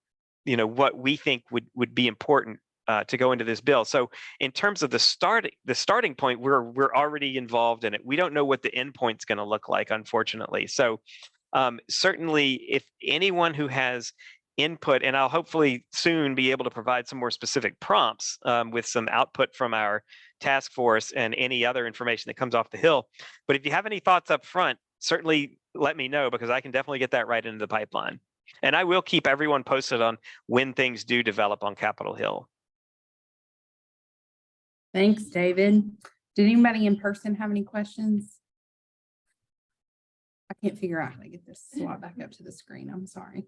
what we think would be important to go into this bill. So in terms of the starting point, we're already involved in it. We don't know what the end point's going to look like, unfortunately. So certainly, if anyone who has input, and I'll hopefully soon be able to provide some more specific prompts with some output from our task force and any other information that comes off the Hill. But if you have any thoughts up front, certainly let me know, because I can definitely get that right into the pipeline. And I will keep everyone posted on when things do develop on Capitol Hill. Thanks, David. Did anybody in person have any questions? I can't figure out how to get this swap back up to the screen. I'm sorry.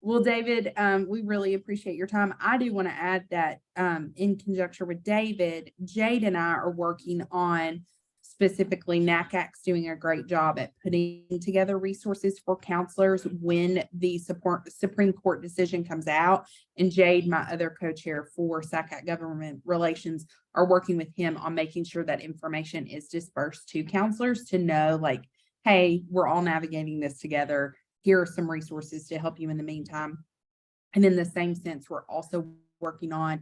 Well, David, we really appreciate your time. I do want to add that in conjunction with David, Jade and I are working on, specifically NACAC's doing a great job at putting together resources for counselors when the Supreme Court decision comes out. And Jade, my other co-chair for SACAC Government Relations, are working with him on making sure that information is dispersed to counselors to know, like, hey, we're all navigating this together. Here are some resources to help you in the meantime. And in the same sense, we're also working on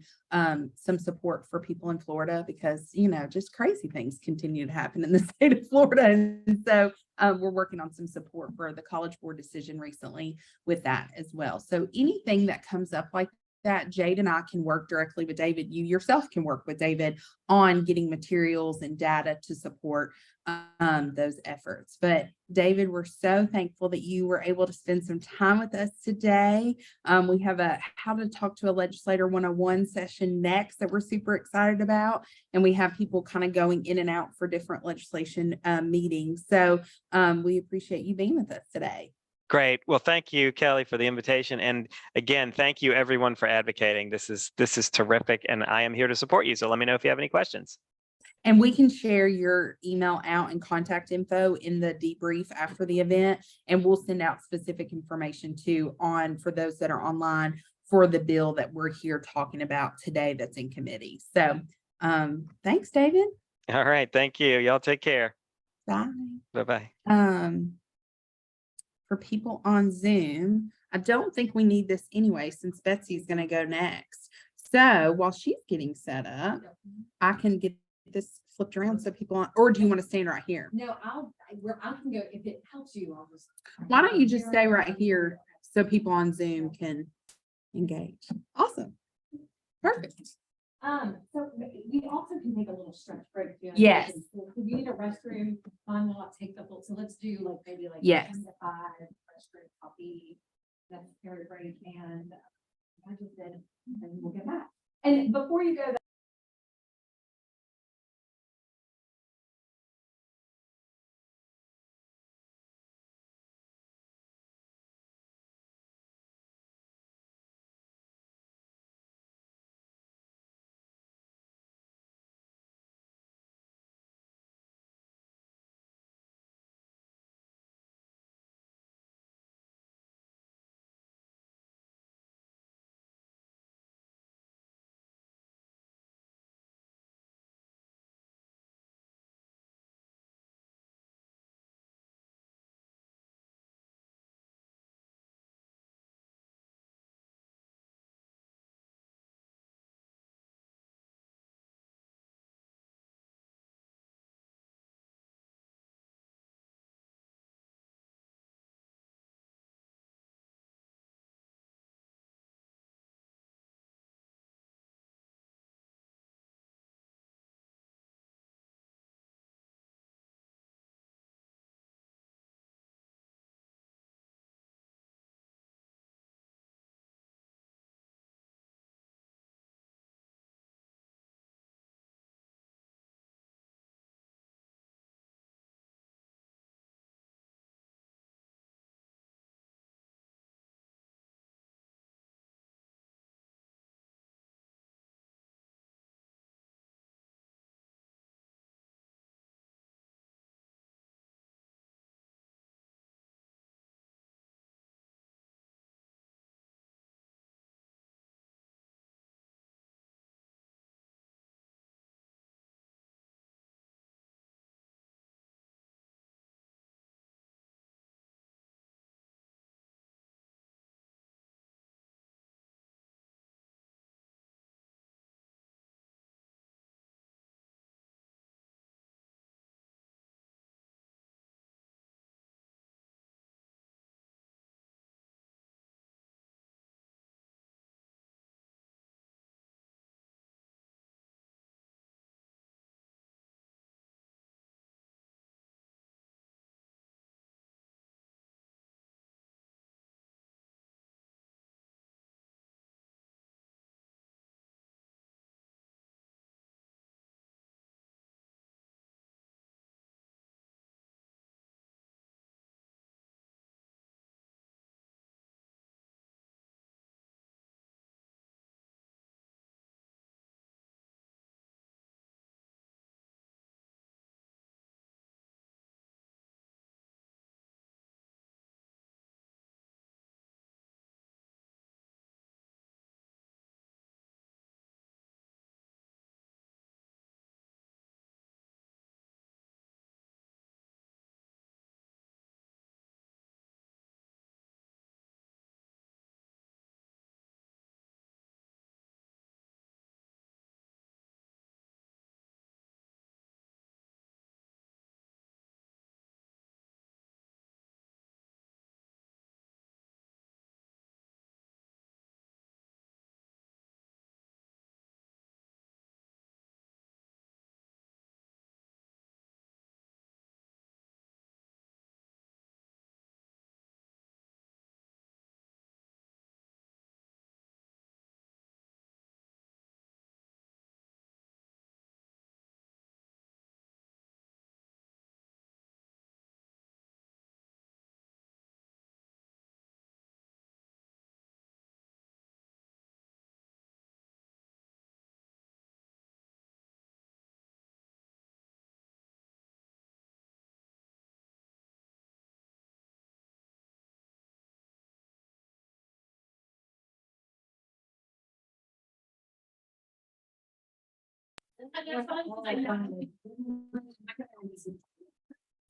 some support for people in Florida, because, just crazy things continue to happen in the state of Florida. And so we're working on some support for the College Board decision recently with that as well. So anything that comes up like that, Jade and I can work directly with David. You yourself can work with David on getting materials and data to support those efforts. But David, we're so thankful that you were able to spend some time with us today. We have a How to Talk to a Legislator 101 session next that we're super excited about. And we have people kind of going in and out for different legislation meetings. So we appreciate you being with us today. Great. Well, thank you, Kelly, for the invitation. And again, thank you everyone for advocating. This is terrific, and I am here to support you. So let me know if you have any questions. And we can share your email out and contact info in the debrief after the event. And we'll send out specific information too for those that are online for the bill that we're here talking about today that's in committee. So thanks, David. All right. Thank you. Y'all take care. Bye. Bye-bye. For people on Zoom, I don't think we need this anyway, since Betsy's going to go next. So while she's getting set up, I can get this flipped around so people on, or do you want to stand right here? No, I can go, if it helps you, I'll just. Why don't you just stay right here so people on Zoom can engage? Awesome. Perfect. So we also can take a little stretch break. Yes. If you need a restroom, fine, we'll take the full, so let's do maybe Yes. 10 to 5, restroom, coffee, that's everybody can. I just said, and we'll get back. And before you go,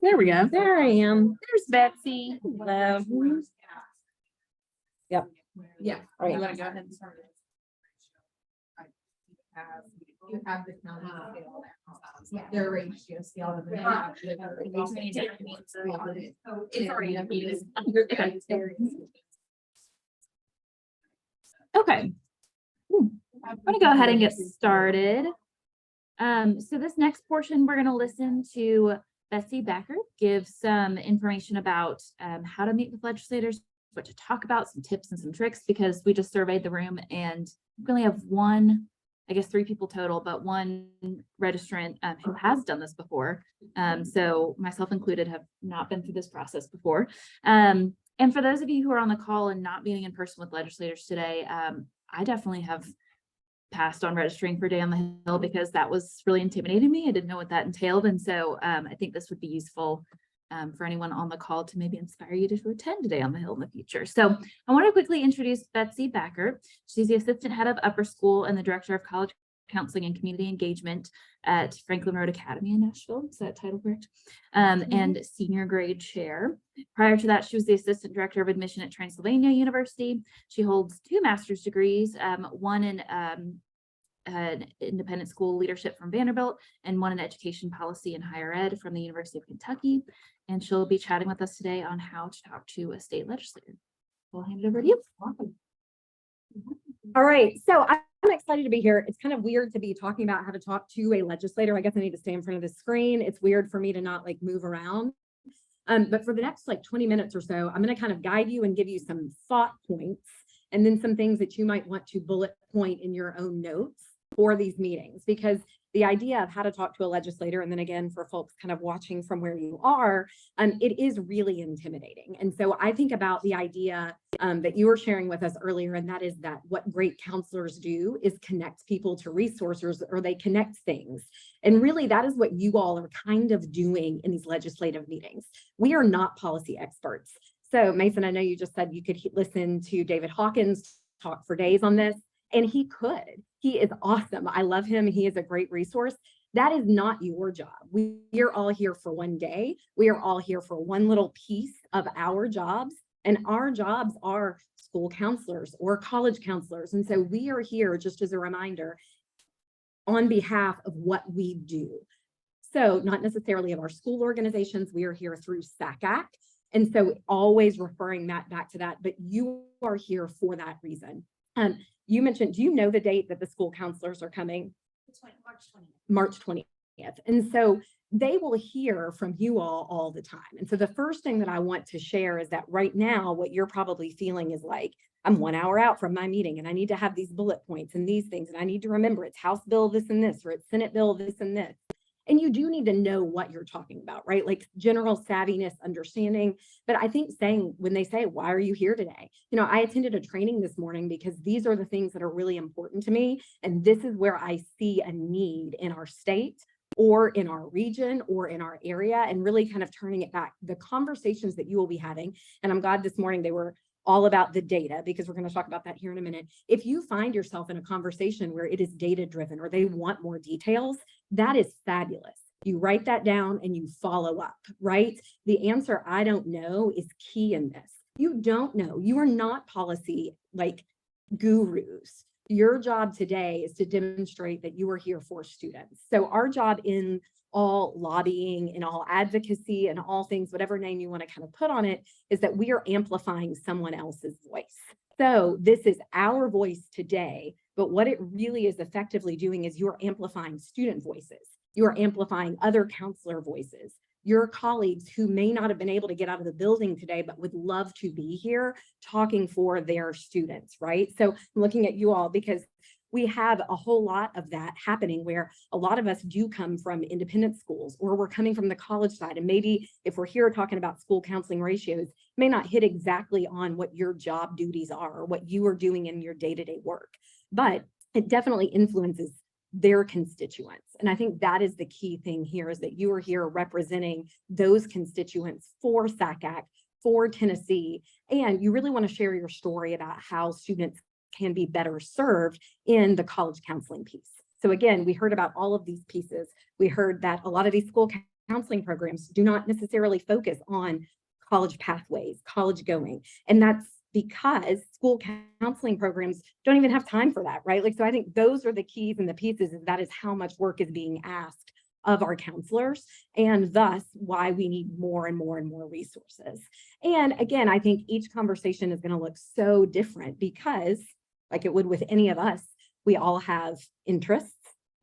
There we go. There I am. There's Betsy. Hello. Yep. Yeah. All right. You want to go ahead and start it? You have the county scale. Their ratio scale. It's already Okay. I'm gonna go ahead and get started. So this next portion, we're gonna listen to Betsy Backer give some information about how to meet with legislators, what to talk about, some tips and some tricks, because we just surveyed the room and we only have one, I guess 3 people total, but one registrant who has done this before. So myself included have not been through this process before. And for those of you who are on the call and not meeting in person with legislators today, I definitely have passed on registering for Day on the Hill because that was really intimidating me. I didn't know what that entailed. And so I think this would be useful for anyone on the call to maybe inspire you to attend Day on the Hill in the future. So I want to quickly introduce Betsy Backer. She's the assistant head of upper school and the director of college counseling and community engagement at Franklin Road Academy in Nashville. Is that title correct? And senior grade chair. Prior to that, she was the assistant director of admission at Transylvania University. She holds 2 master's degrees, one in independent school leadership from Vanderbilt and one in education policy and higher ed from the University of Kentucky. And she'll be chatting with us today on how to talk to a state legislator. We'll hand it over to you. All right, so I'm excited to be here. It's kind of weird to be talking about how to talk to a legislator. I guess I need to stay in front of the screen. It's weird for me to not like move around. But for the next like 20 minutes or so, I'm going to kind of guide you and give you some thought points and then some things that you might want to bullet point in your own notes for these meetings, because the idea of how to talk to a legislator, and then again, for folks kind of watching from where you are, it is really intimidating. And so I think about the idea that you were sharing with us earlier, and that is that what great counselors do is connect people to resources, or they connect things. And really that is what you all are kind of doing in these legislative meetings. We are not policy experts. So Mason, I know you just said you could listen to David Hawkins talk for days on this, and he could. He is awesome. I love him. He is a great resource. That is not your job. We are all here for one day. We are all here for one little piece of our jobs. And our jobs are school counselors or college counselors. And so we are here just as a reminder on behalf of what we do. So not necessarily of our school organizations. We are here through NACAC. And so always referring that back to that, but you are here for that reason. You mentioned, do you know the date that the school counselors are coming? March 20th. And so they will hear from you all the time. And so the first thing that I want to share is that right now, what you're probably feeling is like, I'm 1 hour out from my meeting and I need to have these bullet points and these things. And I need to remember it's House Bill this and this, or it's Senate Bill this and this. And you do need to know what you're talking about, right? Like general savviness, understanding. But I think saying, when they say, why are you here today? You know, I attended a training this morning because these are the things that are really important to me. And this is where I see a need in our state or in our region or in our area, and really kind of turning it back. The conversations that you will be having, and I'm glad this morning they were all about the data, because we're going to talk about that here in a minute. If you find yourself in a conversation where it is data driven or they want more details, that is fabulous. You write that down and you follow up, right? The answer, I don't know, is key in this. You don't know. You are not policy like gurus. Your job today is to demonstrate that you are here for students. So our job in all lobbying, in all advocacy, and all things, whatever name you want to kind of put on it, is that we are amplifying someone else's voice. So this is our voice today, but what it really is effectively doing is you're amplifying student voices. You're amplifying other counselor voices. Your colleagues who may not have been able to get out of the building today, but would love to be here talking for their students, right? So I'm looking at you all because we have a whole lot of that happening, where a lot of us do come from independent schools, or we're coming from the college side. And maybe if we're here talking about school counseling ratios, may not hit exactly on what your job duties are or what you are doing in your day-to-day work, but it definitely influences their constituents. And I think that is the key thing here, is that you are here representing those constituents for SACAC, for Tennessee, and you really want to share your story about how students can be better served in the college counseling piece. So again, we heard about all of these pieces. We heard that a lot of these school counseling programs do not necessarily focus on college pathways, college going. And that's because school counseling programs don't even have time for that, right? Like, so I think those are the keys and the pieces, and that is how much work is being asked of our counselors, and thus why we need more and more and more resources. And again, I think each conversation is going to look so different because, like it would with any of us, we all have interests.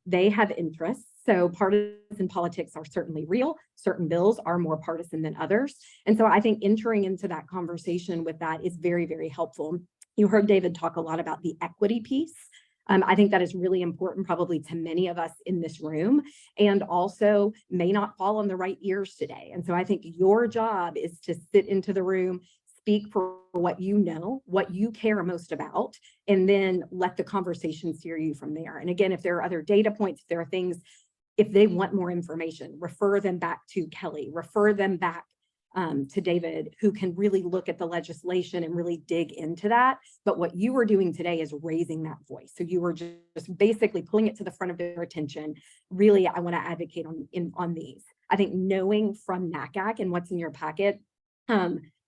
They have interests. So partisan politics are certainly real. Certain bills are more partisan than others. And so I think entering into that conversation with that is very, very helpful. You heard David talk a lot about the equity piece. I think that is really important probably to many of us in this room, and also may not fall on the right ears today. And so I think your job is to sit into the room, speak for what you know, what you care most about, and then let the conversation steer you from there. And again, if there are other data points, if there are things, if they want more information, refer them back to Kelly, refer them back to David, who can really look at the legislation and really dig into that. But what you are doing today is raising that voice. So you are just basically pulling it to the front of their attention. Really, I want to advocate on these. I think knowing from NACAC and what's in your packet,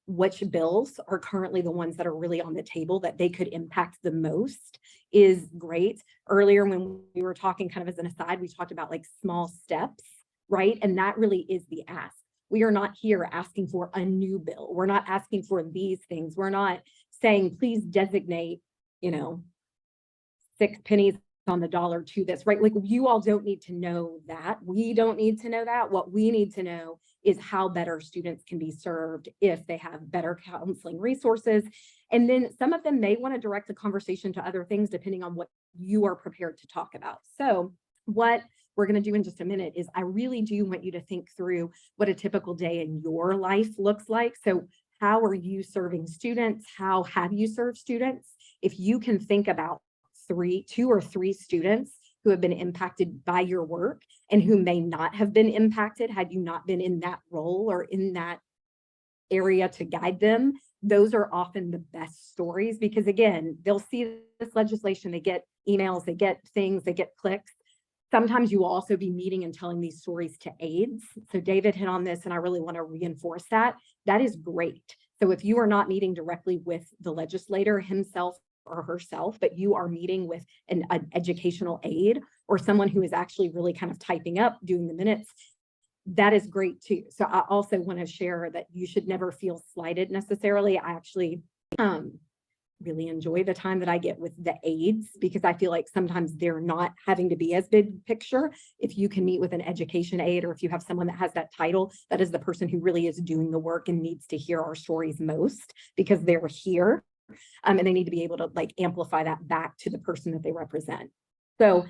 which bills are currently the ones that are really on the table that they could impact the most is great. Earlier, when we were talking kind of as an aside, we talked about like small steps, right? And that really is the ask. We are not here asking for a new bill. We're not asking for these things. We're not saying, please designate, 6 pennies on the dollar to this, right? Like, you all don't need to know that. We don't need to know that. What we need to know is how better students can be served if they have better counseling resources. And then some of them may want to direct the conversation to other things depending on what you are prepared to talk about. So what we're going to do in just a minute is I really do want you to think through what a typical day in your life looks like. So how are you serving students? How have you served students? If you can think about 2 or 3 students who have been impacted by your work and who may not have been impacted had you not been in that role or in that area to guide them, those are often the best stories, because again, they'll see this legislation, they get emails, they get things, they get clicks. Sometimes you will also be meeting and telling these stories to aides. So David hit on this, and I really want to reinforce that. That is great. So if you are not meeting directly with the legislator himself or herself, but you are meeting with an educational aide or someone who is actually really kind of typing up, doing the minutes, that is great too. So I also want to share that you should never feel slighted necessarily. I actually really enjoy the time that I get with the aides, because I feel like sometimes they're not having to be as big picture. If you can meet with an education aide, or if you have someone that has that title, that is the person who really is doing the work and needs to hear our stories most, because they're here. And they need to be able to like amplify that back to the person that they represent. So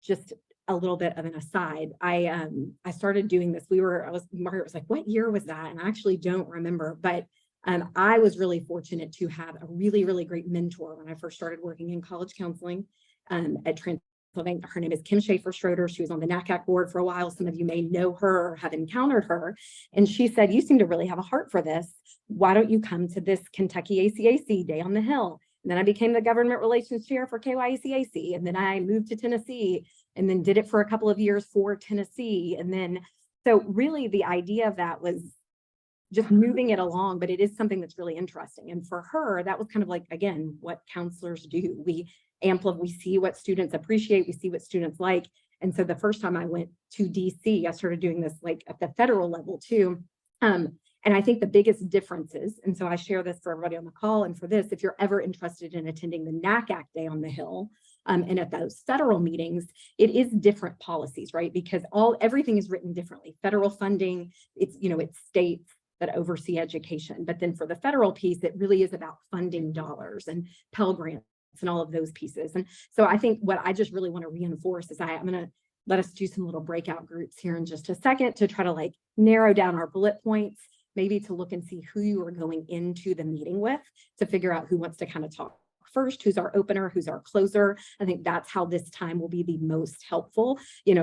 just a little bit of an aside, I started doing this. Margaret was like, what year was that? And I actually don't remember, but I was really fortunate to have a really, really great mentor when I first started working in college counseling at Transylvania. Her name is Kim Schaefer-Schroeder. She was on the NACAC board for a while. Some of you may know her or have encountered her. And she said, you seem to really have a heart for this. Why don't you come to this Kentucky ACAC Day on the Hill? And then I became the government relations chair for KYACAC. And then I moved to Tennessee and then did it for a couple of years for Tennessee. And then, so really the idea of that was just moving it along, but it is something that's really interesting. And for her, that was kind of like, again, what counselors do. We see what students appreciate, we see what students like. And so the first time I went to DC, I started doing this like at the federal level too. And I think the biggest differences, and so I share this for everybody on the call and for this, if you're ever interested in attending the NACAC Day on the Hill, and at those federal meetings, it is different policies, right? Because everything is written differently. Federal funding, it's states that oversee education. But then for the federal piece, it really is about funding dollars and Pell Grants and all of those pieces. And so I think what I just really want to reinforce is I'm going to let us do some little breakout groups here in just a second to try to like narrow down our bullet points, maybe to look and see who you are going into the meeting with, to figure out who wants to kind of talk first, who's our opener, who's our closer. I think that's how this time will be the most helpful,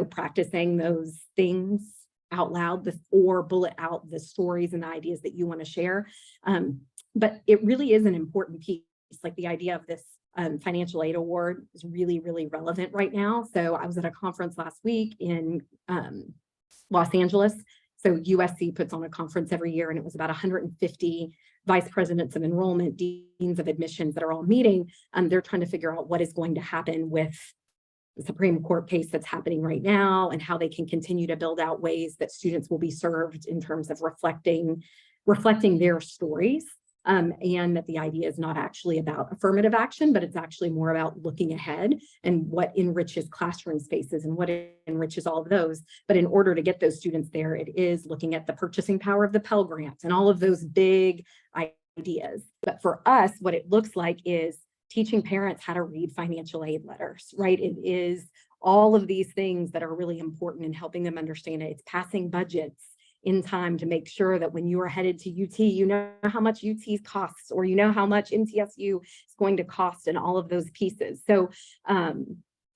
practicing those things out loud, or bullet out the stories and the ideas that you want to share. But it really is an important piece, like the idea of this financial aid award is really, really relevant right now. So I was at a conference last week in Los Angeles. So USC puts on a conference every year, and it was about 150 vice presidents of enrollment, deans of admissions that are all meeting. They're trying to figure out what is going to happen with the Supreme Court case that's happening right now, and how they can continue to build out ways that students will be served in terms of reflecting their stories. And that the idea is not actually about affirmative action, but it's actually more about looking ahead and what enriches classroom spaces and what enriches all of those. But in order to get those students there, it is looking at the purchasing power of the Pell Grant and all of those big ideas. But for us, what it looks like is teaching parents how to read financial aid letters, right? It is all of these things that are really important in helping them understand it. It's passing budgets in time to make sure that when you are headed to UT, you know how much UT costs, or you know how much MTSU is going to cost, and all of those pieces. So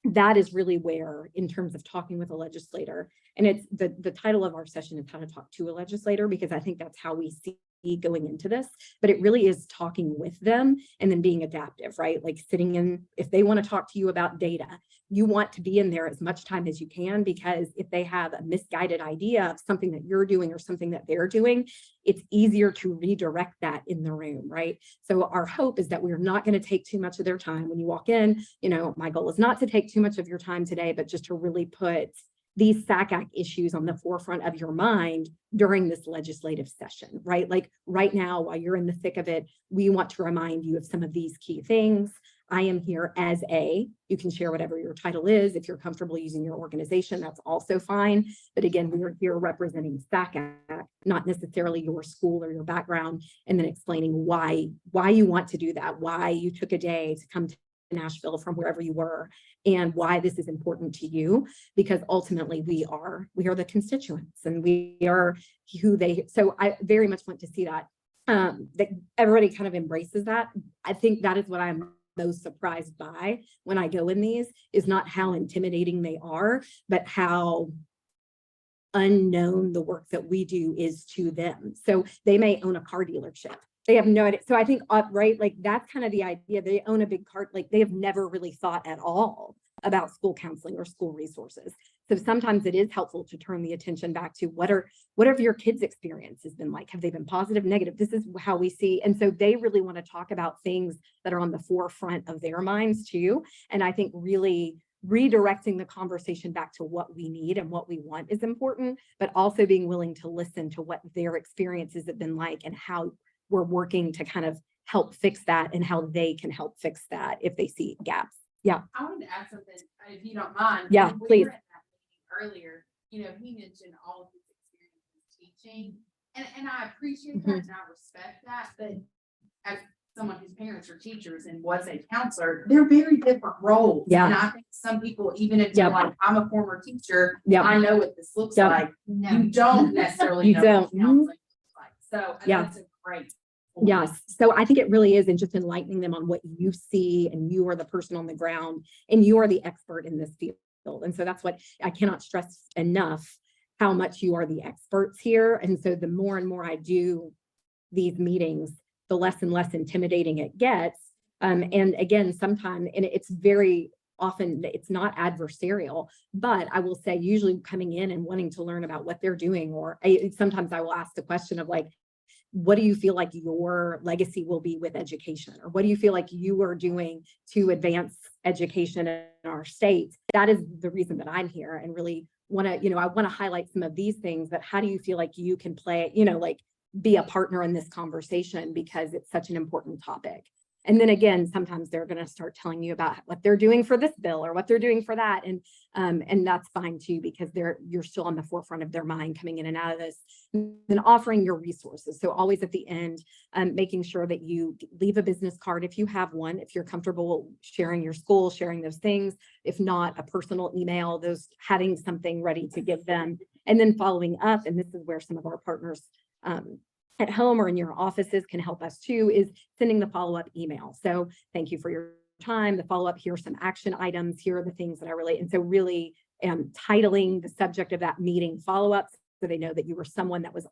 that is really where, in terms of talking with a legislator, and it's the title of our session is how to talk to a legislator, because I think that's how we see going into this, but it really is talking with them and then being adaptive, right? Like sitting in, if they want to talk to you about data, you want to be in there as much time as you can, because if they have a misguided idea of something that you're doing or something that they're doing, it's easier to redirect that in the room, right? So our hope is that we're not going to take too much of their time. When you walk in, you know, my goal is not to take too much of your time today, but just to really put these NACAC issues on the forefront of your mind during this legislative session, right? Like right now, while you're in the thick of it, we want to remind you of some of these key things. I am here as you can share whatever your title is. If you're comfortable using your organization, that's also fine. But again, we are here representing NACAC, not necessarily your school or your background, and then explaining why you want to do that, why you took a day to come to Nashville from wherever you were, and why this is important to you, because ultimately we are the constituents, and we are who they, so I very much want to see that everybody kind of embraces that. I think that is what I'm most surprised by when I go in these, is not how intimidating they are, but how unknown the work that we do is to them. So they may own a car dealership. They have no idea. So I think, right, like that's kind of the idea. They own a big car, like they have never really thought at all about school counseling or school resources. So sometimes it is helpful to turn the attention back to what have your kids' experiences been like? Have they been positive, negative? This is how we see. And so they really want to talk about things that are on the forefront of their minds too. And I think really redirecting the conversation back to what we need and what we want is important, but also being willing to listen to what their experiences have been like and how we're working to kind of help fix that, and how they can help fix that if they see gaps. Yeah. I wanted to add something, if you don't mind. Yeah, When we please. were at that meeting earlier, you know, he mentioned all of his experiences teaching, and I appreciate that and I respect that, but as someone whose parents are teachers and was a counselor, they're very different roles. Yeah. And I think some people, even if Yeah. they're like, I'm a former teacher, Yeah. I know what this looks Yeah. like. No. You don't necessarily You know don't. what counseling looks like. So Yeah. that's a great point. Yes. So I think it really is in just enlightening them on what you see, and you are the person on the ground and you are the expert in this field. And so that's what I cannot stress enough, how much you are the experts here. And so the more and more I do these meetings, the less and less intimidating it gets. And again, sometimes, and it's very often, it's not adversarial, but I will say usually coming in and wanting to learn about what they're doing, or sometimes I will ask the question of like, what do you feel like your legacy will be with education? Or what do you feel like you are doing to advance education in our state? That is the reason that I'm here, and really want to, I want to highlight some of these things, but how do you feel like you can play, like be a partner in this conversation, because it's such an important topic. And then again, sometimes they're going to start telling you about what they're doing for this bill or what they're doing for that. And that's fine too, because you're still on the forefront of their mind coming in and out of this, and offering your resources. So always at the end, making sure that you leave a business card if you have one, if you're comfortable sharing your school, sharing those things, if not a personal email, having something ready to give them, and then following up. And this is where some of our partners at home or in your offices can help us too, is sending the follow-up email. So thank you for your time. The follow-up, here are some action items. Here are the things that I relate. And so really titling the subject of that meeting follow-ups, so they know that you were someone that was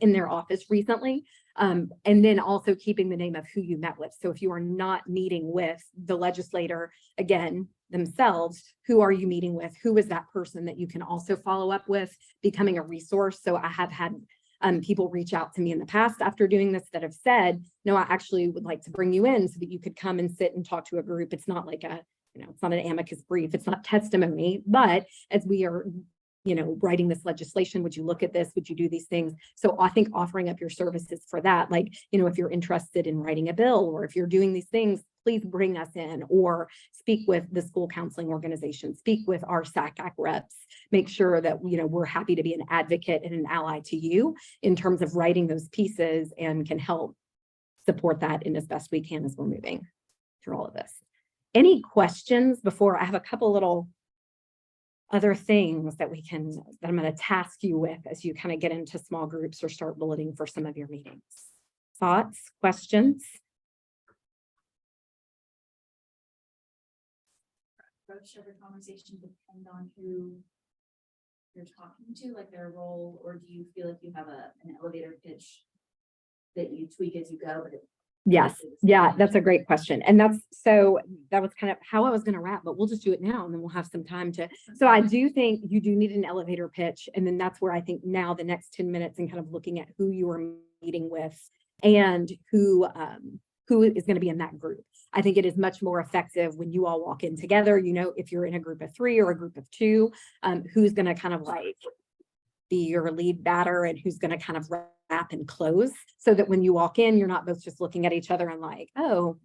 in their office recently. And then also keeping the name of who you met with. So if you are not meeting with the legislator, again, themselves, who are you meeting with? Who is that person that you can also follow up with, becoming a resource? So I have had people reach out to me in the past after doing this that have said, no, I actually would like to bring you in so that you could come and sit and talk to a group. It's not like it's not an amicus brief. It's not testimony, but as we are, writing this legislation, would you look at this? Would you do these things? So I think offering up your services for that, like, if you're interested in writing a bill, or if you're doing these things, please bring us in, or speak with the school counseling organization, speak with our SACAC reps, make sure that, we're happy to be an advocate and an ally to you in terms of writing those pieces, and can help support that in as best we can as we're moving through all of this. Any questions before I have a couple little other things that I'm going to task you with as you kind of get into small groups or start bulleting for some of your meetings? Thoughts, questions? Approach every conversation depend on who you're talking to, like their role, or do you feel like you have an elevator pitch that you tweak as you go? Yes. Yeah, that's a great question. And that was kind of how I was going to wrap, but we'll just do it now and then we'll have some time to. So I do think you do need an elevator pitch. And then that's where I think now the next 10 minutes and kind of looking at who you are meeting with and who is going to be in that group. I think it is much more effective when you all walk in together, if you're in a group of 3 or a group of 2, who's going to kind of like be your lead batter and who's going to kind of wrap and close, so that when you walk in, you're not both just looking at each other and like, oh,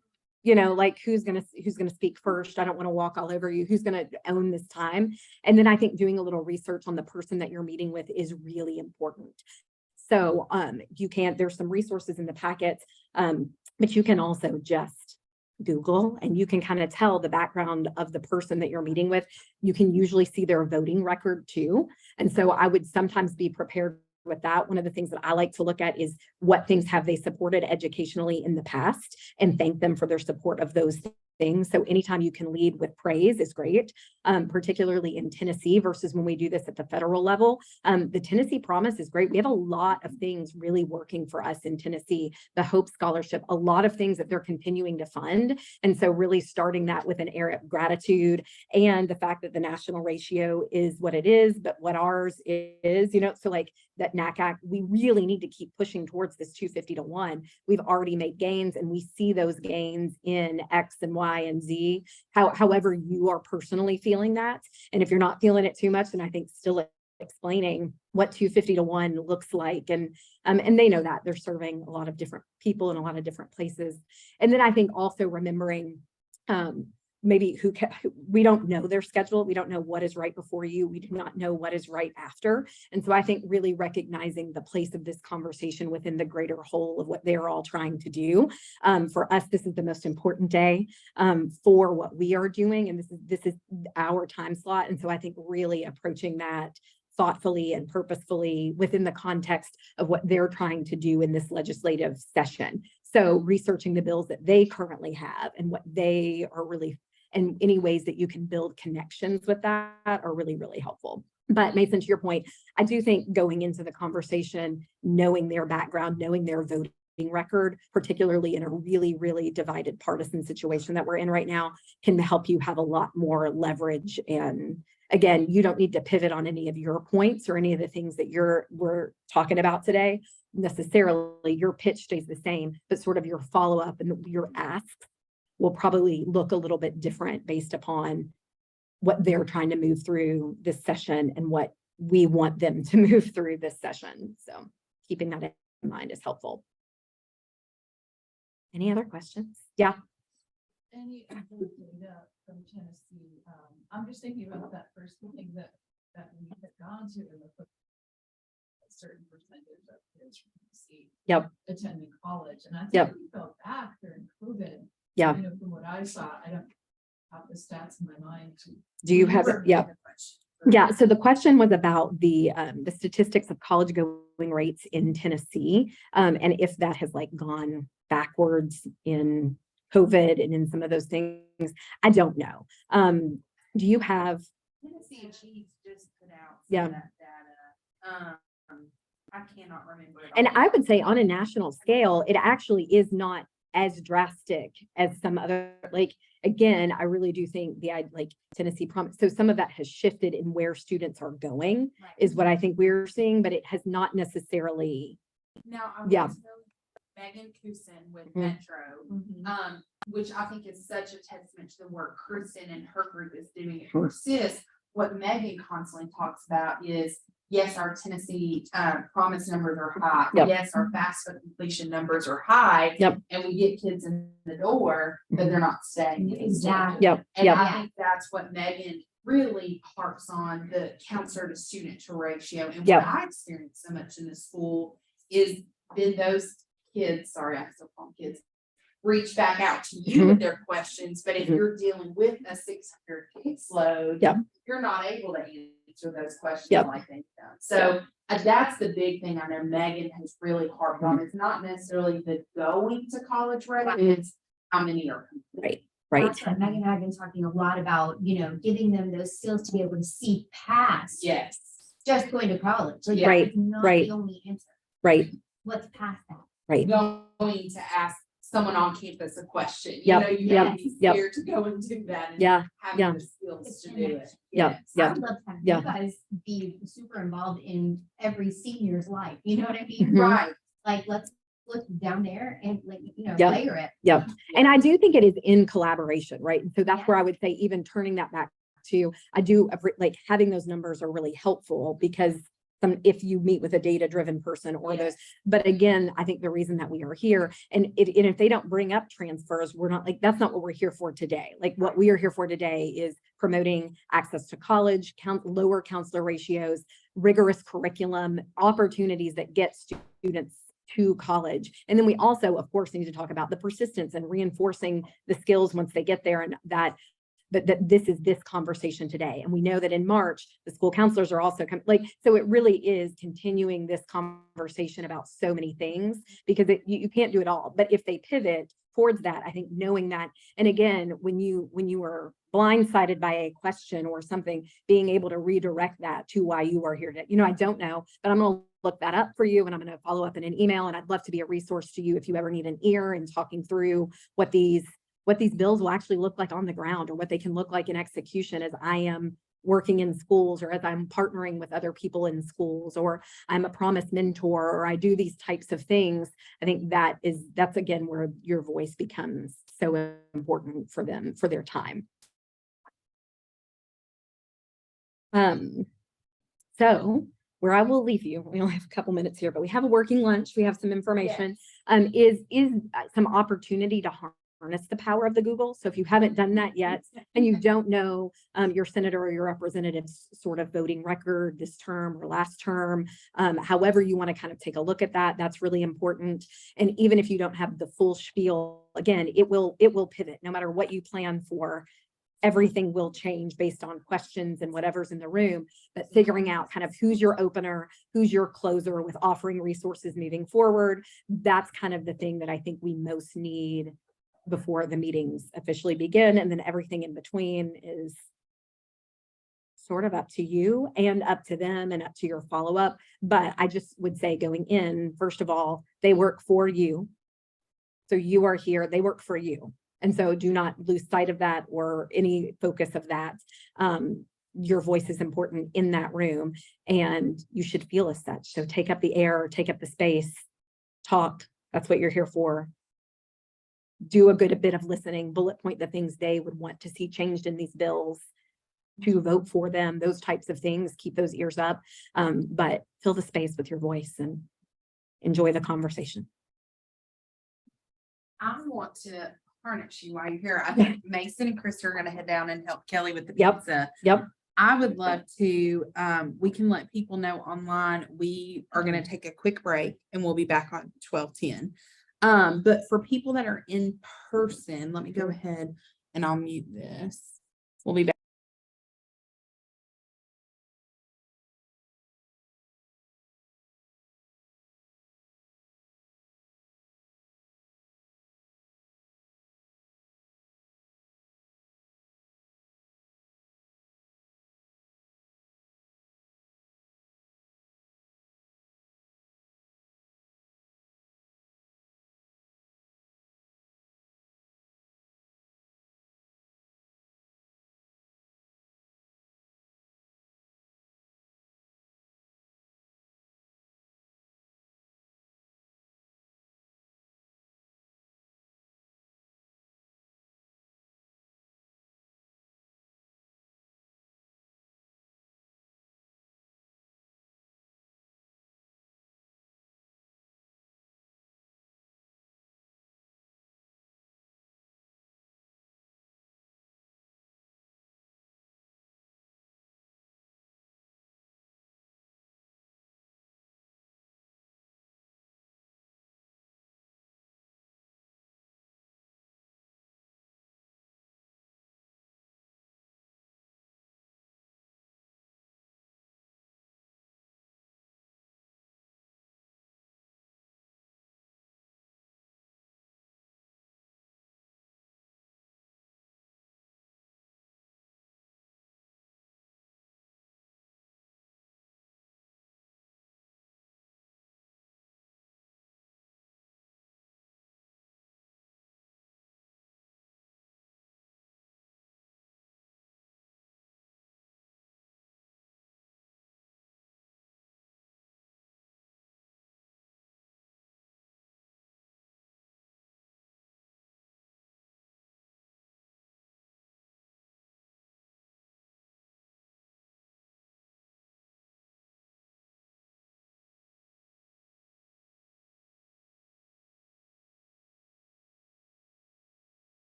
like who's going to speak first? I don't want to walk all over you. Who's going to own this time? And then I think doing a little research on the person that you're meeting with is really important. So there's some resources in the packet, but you can also just Google and you can kind of tell the background of the person that you're meeting with. You can usually see their voting record too. And so I would sometimes be prepared with that. One of the things that I like to look at is what things have they supported educationally in the past, and thank them for their support of those things. So anytime you can lead with praise is great, particularly in Tennessee versus when we do this at the federal level. The Tennessee Promise is great. We have a lot of things really working for us in Tennessee. The Hope Scholarship, a lot of things that they're continuing to fund. And so really starting that with an air of gratitude, and the fact that the national ratio is what it is, but what ours is, so like that NACAC, we really need to keep pushing towards this 250-1. We've already made gains, and we see those gains in X and Y and Z, however you are personally feeling that. And if you're not feeling it too much, then I think still explaining what 250-1 looks like. And they know that they're serving a lot of different people in a lot of different places. And then I think also remembering, maybe we don't know their schedule. We don't know what is right before you. We do not know what is right after. And so I think really recognizing the place of this conversation within the greater whole of what they're all trying to do. For us, this is the most important day for what we are doing. And this is our time slot. And so I think really approaching that thoughtfully and purposefully within the context of what they're trying to do in this legislative session. So researching the bills that they currently have and what they are really, and any ways that you can build connections with that are really, really helpful. But Mason, to your point, I do think going into the conversation, knowing their background, knowing their voting record, particularly in a really, really divided partisan situation that we're in right now, can help you have a lot more leverage. And again, you don't need to pivot on any of your points or any of the things that we're talking about today. Necessarily, your pitch stays the same, but sort of your follow-up and your asks will probably look a little bit different based upon what they're trying to move through this session and what we want them to move through this session. So keeping that in mind is helpful. Any other questions? Yeah. Any data from Tennessee? I'm just thinking about that first meeting that we had gone to, and a certain percentage of kids from Tennessee attending college, and I think we fell back during COVID. Yeah. From what I saw, I don't have the stats in my mind. Do you have it? Yeah. Yeah. So the question was about the statistics of college going rates in Tennessee, and if that has like gone backwards in COVID and in some of those things. I don't know. Do you have? Tennessee Chiefs just put out Yeah. that data. I cannot remember. it And off. I would say on a national scale, it actually is not as drastic as some other, like, again, I really do think like Tennessee promise. So some of that has shifted in where students are going is what I think we're seeing, but it has not necessarily. Now, I Yeah. will tell Megan Kusin with Mhm. Metro, which I think is such a testament to the work Kristen and her group is doing at Persist. What Megan constantly talks about is, yes, our Tennessee promise numbers are high. Yep. Yes, our FAFSA completion numbers are high. Yep. And we get kids in the door, but they're not staying. Exactly. Yep. And Yep. I think that's what Megan really harps on, the counselor to student to ratio. And Yep. what I experienced so much in the school is then those kids, sorry, I still call them kids, reach back out to you with their questions. But if Mhm. you're dealing with a 600 caseload, Yep. you're not able to answer those questions Yep. like they've done. So that's the big thing I know Megan has really harped on. It's not necessarily the going to college rate, it's how many are complete. Right. That's what Megan and I have been talking a lot about, giving them those skills to be able to see past Yes. just going to college. Like, Right, it's not right. the only answer. Right. What's past that? Right. Going to ask someone on campus a question. You Yep, know, you yep, have to be yep. scared to go and do that. And Yeah. having yeah. the skills to do it. Yep. Yes. Yeah. I would love to have Yeah. you guys be super involved in every senior's life. You know what I mean? Mhm. Right. Like, let's look down there and Yep. layer it. Yep. And I do think it is in collaboration, right? And so that's Yeah. where I would say even turning that back to, like having those numbers are really helpful because if you meet with a data-driven person or those, but again, I think the reason that we are here and if they don't bring up transfers, we're not like, that's not what we're here for today. Like what we are here for today is promoting access to college, lower counselor ratios, rigorous curriculum, opportunities that get students to college. And then we also, of course, need to talk about the persistence and reinforcing the skills once they get there and that this is this conversation today. And we know that in March, the school counselors are also so it really is continuing this conversation about so many things because you can't do it all. But if they pivot towards that, I think knowing that, and again, when you are blindsided by a question or something, being able to redirect that to why you are here to, I don't know, but I'm going to look that up for you and I'm going to follow up in an email. And I'd love to be a resource to you if you ever need an ear in talking through what these bills will actually look like on the ground or what they can look like in execution as I am working in schools or as I'm partnering with other people in schools or I'm a promise mentor or I do these types of things. I think that's again where your voice becomes so important for them, for their time. So where I will leave you, we only have a couple minutes here, but we have a working lunch. We have some information, is some opportunity to harness the power of the Google. So if you haven't done that yet and you don't know your senator or your representative's sort of voting record this term or last term, however you want to kind of take a look at that, that's really important. And even if you don't have the full spiel, again, it will pivot no matter what you plan for. Everything will change based on questions and whatever's in the room, but figuring out kind of who's your opener, who's your closer with offering resources moving forward. That's kind of the thing that I think we most need before the meetings officially begin. And then everything in between is sort of up to you and up to them and up to your follow-up. But I just would say going in, first of all, they work for you. So you are here, they work for you. And so do not lose sight of that or any focus of that. Your voice is important in that room and you should feel as such. So take up the air, take up the space, talk. That's what you're here for. Do a bit of listening, bullet point the things they would want to see changed in these bills, to vote for them, those types of things, keep those ears up, but fill the space with your voice and enjoy the conversation. I want to harness you while you're here. I think Mason and Chris are going to head down and help Kelly with the pizza. Yep. I would love to, we can let people know online. We are going to take a quick break and we'll be back on 12:10. But for people that are in person, let me go ahead and I'll mute this. We'll be back.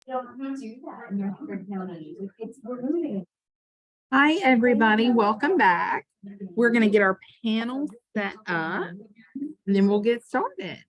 Hi, everybody. Welcome back. We're going to get our panel set up and then we'll get started.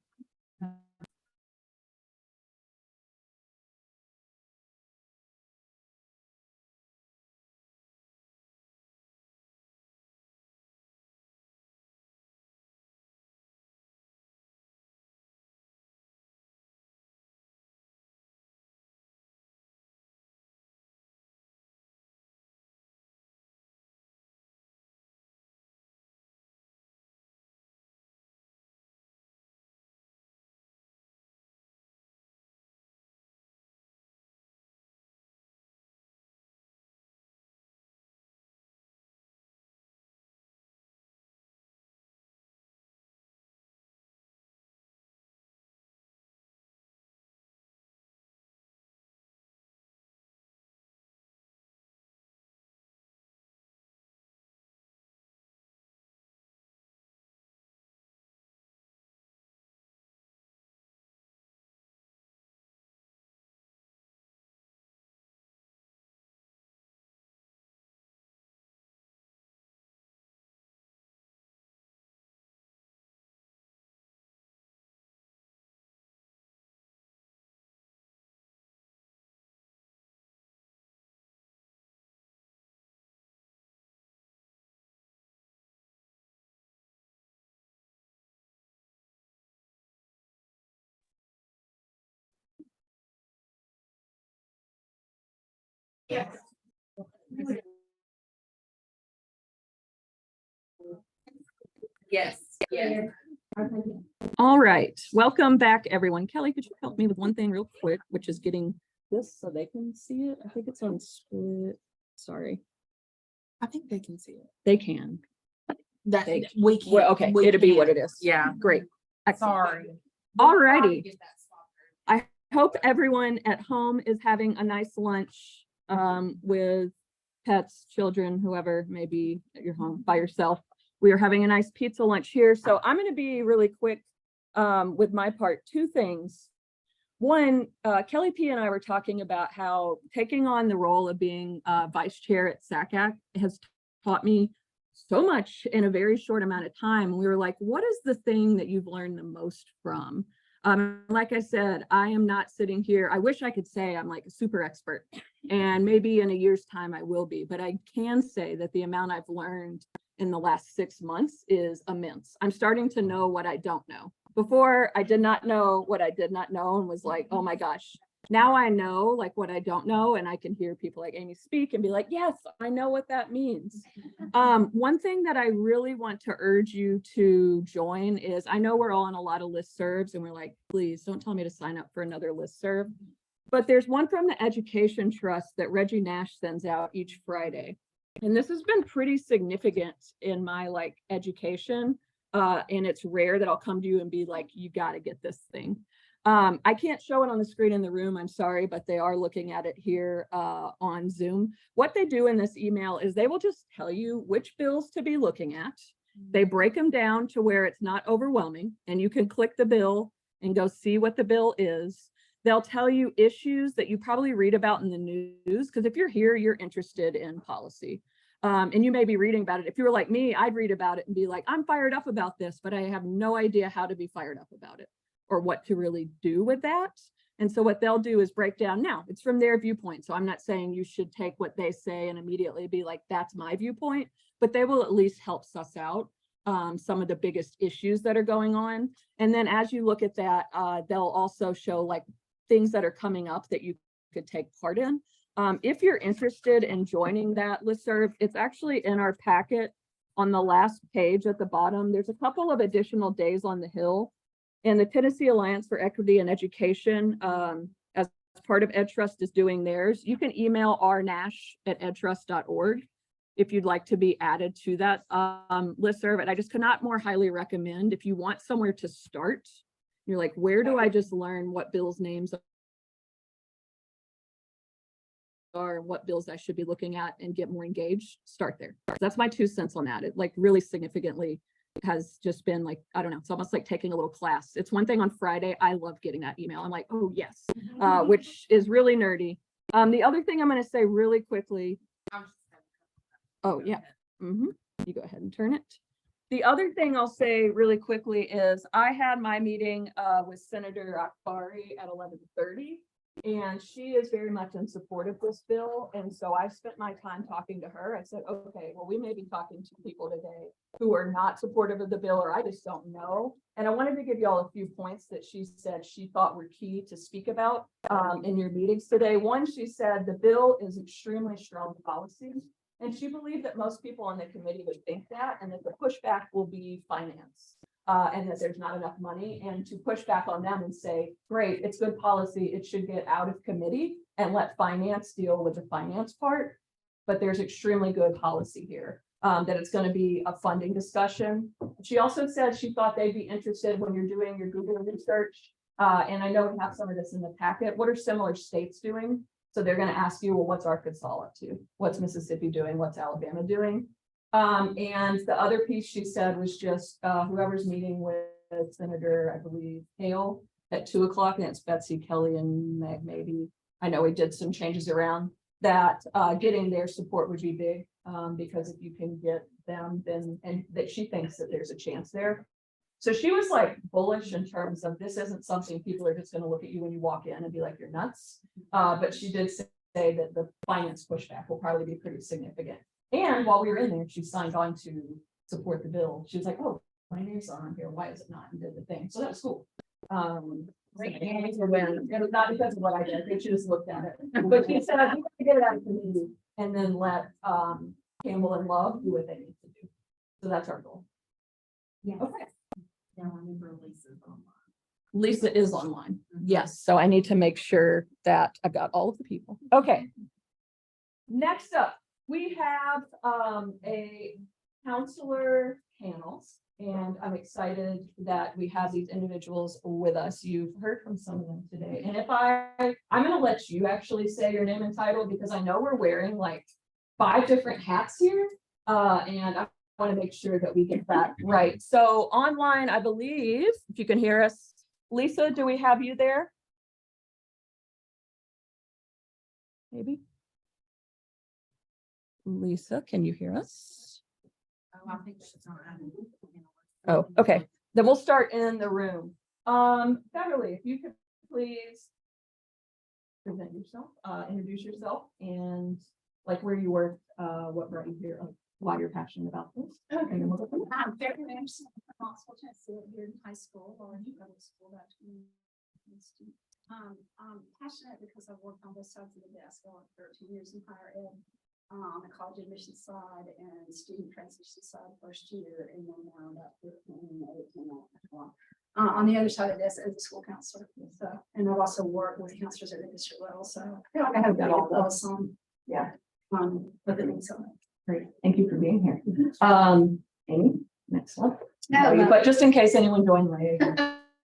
Yes. All right, welcome back, everyone. Kelly, could you help me with one thing real quick, which is getting this so they can see it? I think it's on split. Sorry, I think they can see it. they can. That They- we can. Well, okay, it'll be what it is. Yeah. Great. Excellent. Sorry. All righty. I hope everyone at home is having a nice lunch with pets, children, whoever may be at your home by yourself. We are having a nice pizza lunch here. So I'm going to be really quick with my part. Two things. One, Kelly P and I were talking about how taking on the role of being vice chair at NACAC has taught me so much in a very short amount of time. We were like, what is the thing that you've learned the most from? Like I said, I am not sitting here. I wish I could say I'm like a super expert, and maybe in a year's time I will be, but I can say that the amount I've learned in the last 6 months is immense. I'm starting to know what I don't know. Before, I did not know what I did not know and was like, oh my gosh. Now I know like what I don't know, and I can hear people like Amy speak and be like, yes, I know what that means. One thing that I really want to urge you to join is, I know we're all on a lot of listservs and we're like, please don't tell me to sign up for another listserv. But there's one from the Education Trust that Reggie Nash sends out each Friday. And this has been pretty significant in my like education. And it's rare that I'll come to you and be like, you got to get this thing. I can't show it on the screen in the room, I'm sorry, but they are looking at it here on Zoom. What they do in this email is they will just tell you which bills to be looking at. They break them down to where it's not overwhelming, and you can click the bill and go see what the bill is. They'll tell you issues that you probably read about in the news, because if you're here, you're interested in policy. And you may be reading about it. If you were like me, I'd read about it and be like, I'm fired up about this, but I have no idea how to be fired up about it or what to really do with that. And so what they'll do is break down. Now, it's from their viewpoint. So I'm not saying you should take what they say and immediately be like, that's my viewpoint, but they will at least help suss out some of the biggest issues that are going on. And then as you look at that, they'll also show like things that are coming up that you could take part in. If you're interested in joining that listserv, it's actually in our packet on the last page at the bottom. There's a couple of additional days on the Hill, and the Tennessee Alliance for Equity and Education, as part of EdTrust, is doing theirs. You can email rnash@edtrust.org if you'd like to be added to that listserv. And I just cannot more highly recommend, if you want somewhere to start, you're like, where do I just learn what bills names are, what bills I should be looking at and get more engaged, start there. That's my 2 cents on that. It like really significantly has just been like, I don't know, it's almost like taking a little class. It's one thing on Friday. I love getting that email. I'm like, oh yes, which is really nerdy. The other thing I'm going to say really quickly. Oh yeah. You go ahead and turn it. The other thing I'll say really quickly is I had my meeting with Senator Akbari at 11:30, and she is very much in support of this bill. And so I spent my time talking to her. I said, okay, well, we may be talking to people today who are not supportive of the bill, or I just don't know. And I wanted to give you all a few points that she said she thought were key to speak about in your meetings today. One, she said the bill is extremely strong policy. And she believed that most people on the committee would think that, and that the pushback will be finance, and that there's not enough money, and to push back on them and say, great, it's good policy, it should get out of committee and let finance deal with the finance part. But there's extremely good policy here, that it's going to be a funding discussion. She also said she thought they'd be interested when you're doing your Google research. And I know we have some of this in the packet. What are similar states doing? So they're going to ask you, well, what's Arkansas up to? What's Mississippi doing? What's Alabama doing? And the other piece she said was just whoever's meeting with Senator, I believe, Hale at 2 o'clock, and it's Betsy, Kelly, and Meg, maybe. I know we did some changes around that. Getting their support would be big, because if you can get them, then, and that she thinks that there's a chance there. So she was like bullish in terms of this isn't something people are just going to look at you when you walk in and be like, you're nuts. But she did say that the finance pushback will probably be pretty significant. And while we were in there, she signed on to support the bill. She was like, oh, my name's on here. Why is it not? And did the thing. So that was cool. It was not because of what I did. I think she just looked at it. But she said, I'm going to get it out of the community and then let Campbell and Love do what they need to do. So that's our goal. Yeah. Okay. Now I remember Lisa's online. Lisa is online. Yes, so I need to make sure that I've got all of the people. Okay. Next up, we have a counselor panels, and I'm excited that we have these individuals with us. You've heard from some of them today. And if I'm going to let you actually say your name and title, because I know we're wearing like 5 different hats here. And I want to make sure that we get that right. So online, I believe, if you can hear us, Lisa, do we have you there? Maybe. Lisa, can you hear us? Oh, I think she's on. Oh, okay. Then we'll start in the room. Beverly, if you could please present yourself, introduce yourself, and like where you work, what brought you here, why you're passionate about this. Okay. And then we'll go from there. I'm very interested in Knoxville, Tennessee, here in high school or in middle school. I'm passionate because I've worked on both sides of the desk. I worked 13 years in higher ed, on the college admission side and student transition side first year, and then now about 15, 18, on the other side of this as a school counselor. So, and I've also worked with counselors at the district level. So I feel like I have got all those on. Yeah. But the things on it. Great. Thank you for being here. Amy, next one. No, But just in case anyone joined late.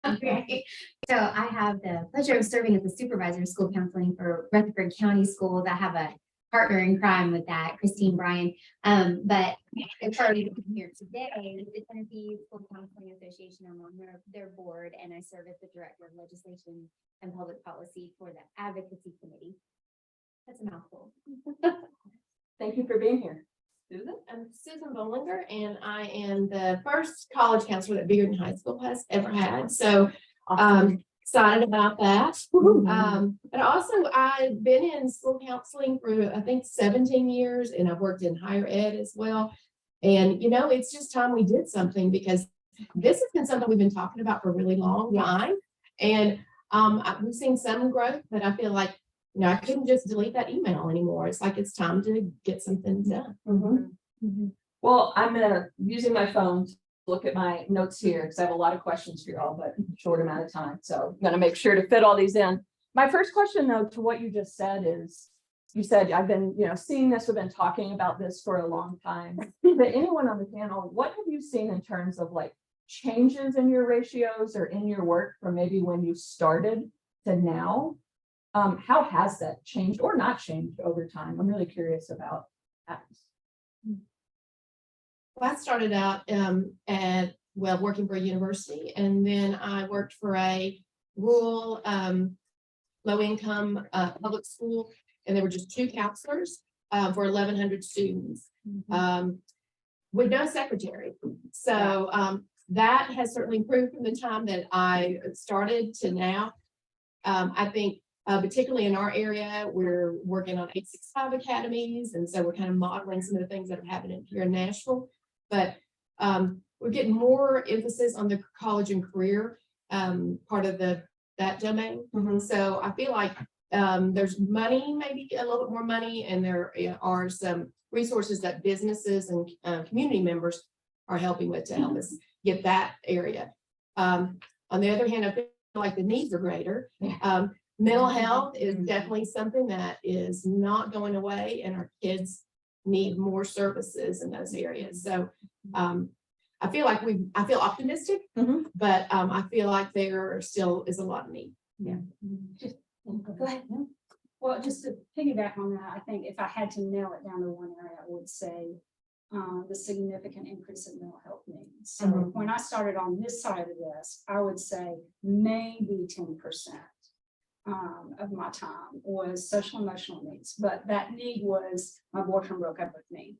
Okay. So I have the pleasure of serving as the supervisor of school counseling for Rutherford County Schools. I have a partner in crime with that, Christine Bryan. But it's already here today, the Tennessee School Counseling Association. I'm on their board, and I serve as the director of legislation and public policy for the advocacy committee. That's a mouthful. Thank you for being here. Susan? I'm Susan Bollinger, and I am the first college counselor that Bearden High School has ever had. So excited about that. But also I've been in school counseling for I think 17 years, and I've worked in higher ed as well. And you know, it's just time we did something, because this has been something we've been talking about for a really long time. And we've seen some growth, but I feel like, you know, I couldn't just delete that email anymore. It's like it's time to get something done. Well, I'm using my phone to look at my notes here because I have a lot of questions for you all, but short amount of time. So I'm going to make sure to fit all these in. My first question, though, to what you just said is, you said, I've been, seeing this, we've been talking about this for a long time. But anyone on the panel, what have you seen in terms of like changes in your ratios or in your work from maybe when you started to now? How has that changed or not changed over time? I'm really curious about that. Well, I started out working for a university, and then I worked for a rural low-income public school, and there were just 2 counselors for 1,100 students with no secretary. So that has certainly improved from the time that I started to now. I think particularly in our area, we're working on 865 academies, and so we're kind of modeling some of the things that are happening here in Nashville. But we're getting more emphasis on the college and career part of that domain. So I feel like there's money, maybe a little bit more money, and there are some resources that businesses and community members are helping with to help us get that area. On the other hand, I feel like the needs are greater. Mental health is definitely something that is not going away, and our kids need more services in those areas. So I feel like I feel optimistic, but I feel like there still is a lot of need. Go ahead. Well, just to piggyback on that, I think if I had to nail it down to one area, I would say the significant increase in mental health needs. So when I started on this side of the desk, I would say maybe 10% of my time was social emotional needs, but that need was my boyfriend broke up with me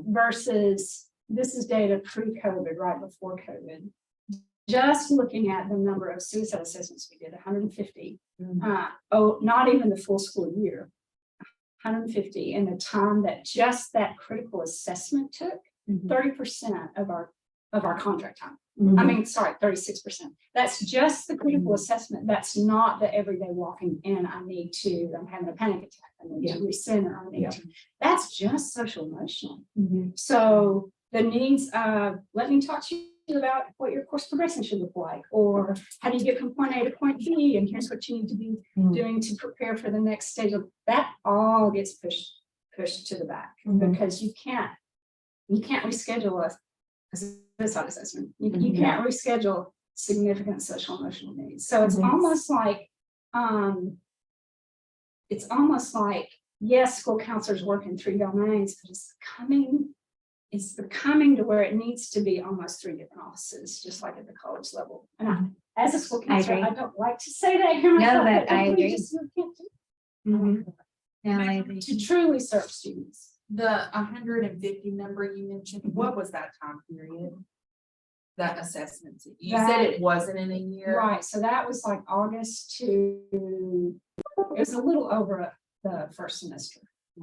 versus this is data pre-COVID, right before COVID. Just looking at the number of suicide assessments we did, 150, not even the full school year, 150 in the time that just that critical assessment took, 30% of our contract time. I mean, sorry, 36%. That's just the critical assessment. That's not the everyday walking in. I'm having a panic attack. I need to recenter. That's just social emotional. So the needs of, let me talk to you about what your course progression should look like, or how do you get from point A to point B, and here's what you need to be doing to prepare for the next stage of that. All gets pushed to the back because you can't reschedule a suicide assessment. You can't reschedule significant social emotional needs. So it's almost like yes, school counselors work in 3 domains, but it's becoming to where it needs to be almost 3 different offices, just like at the college level. And as a school counselor, I don't like to say that here myself, but I agree. To truly serve students. The 150 number you mentioned, what was that time period? That assessment, you said it wasn't in a year. Right, so that was like August to, it was a little over the first semester.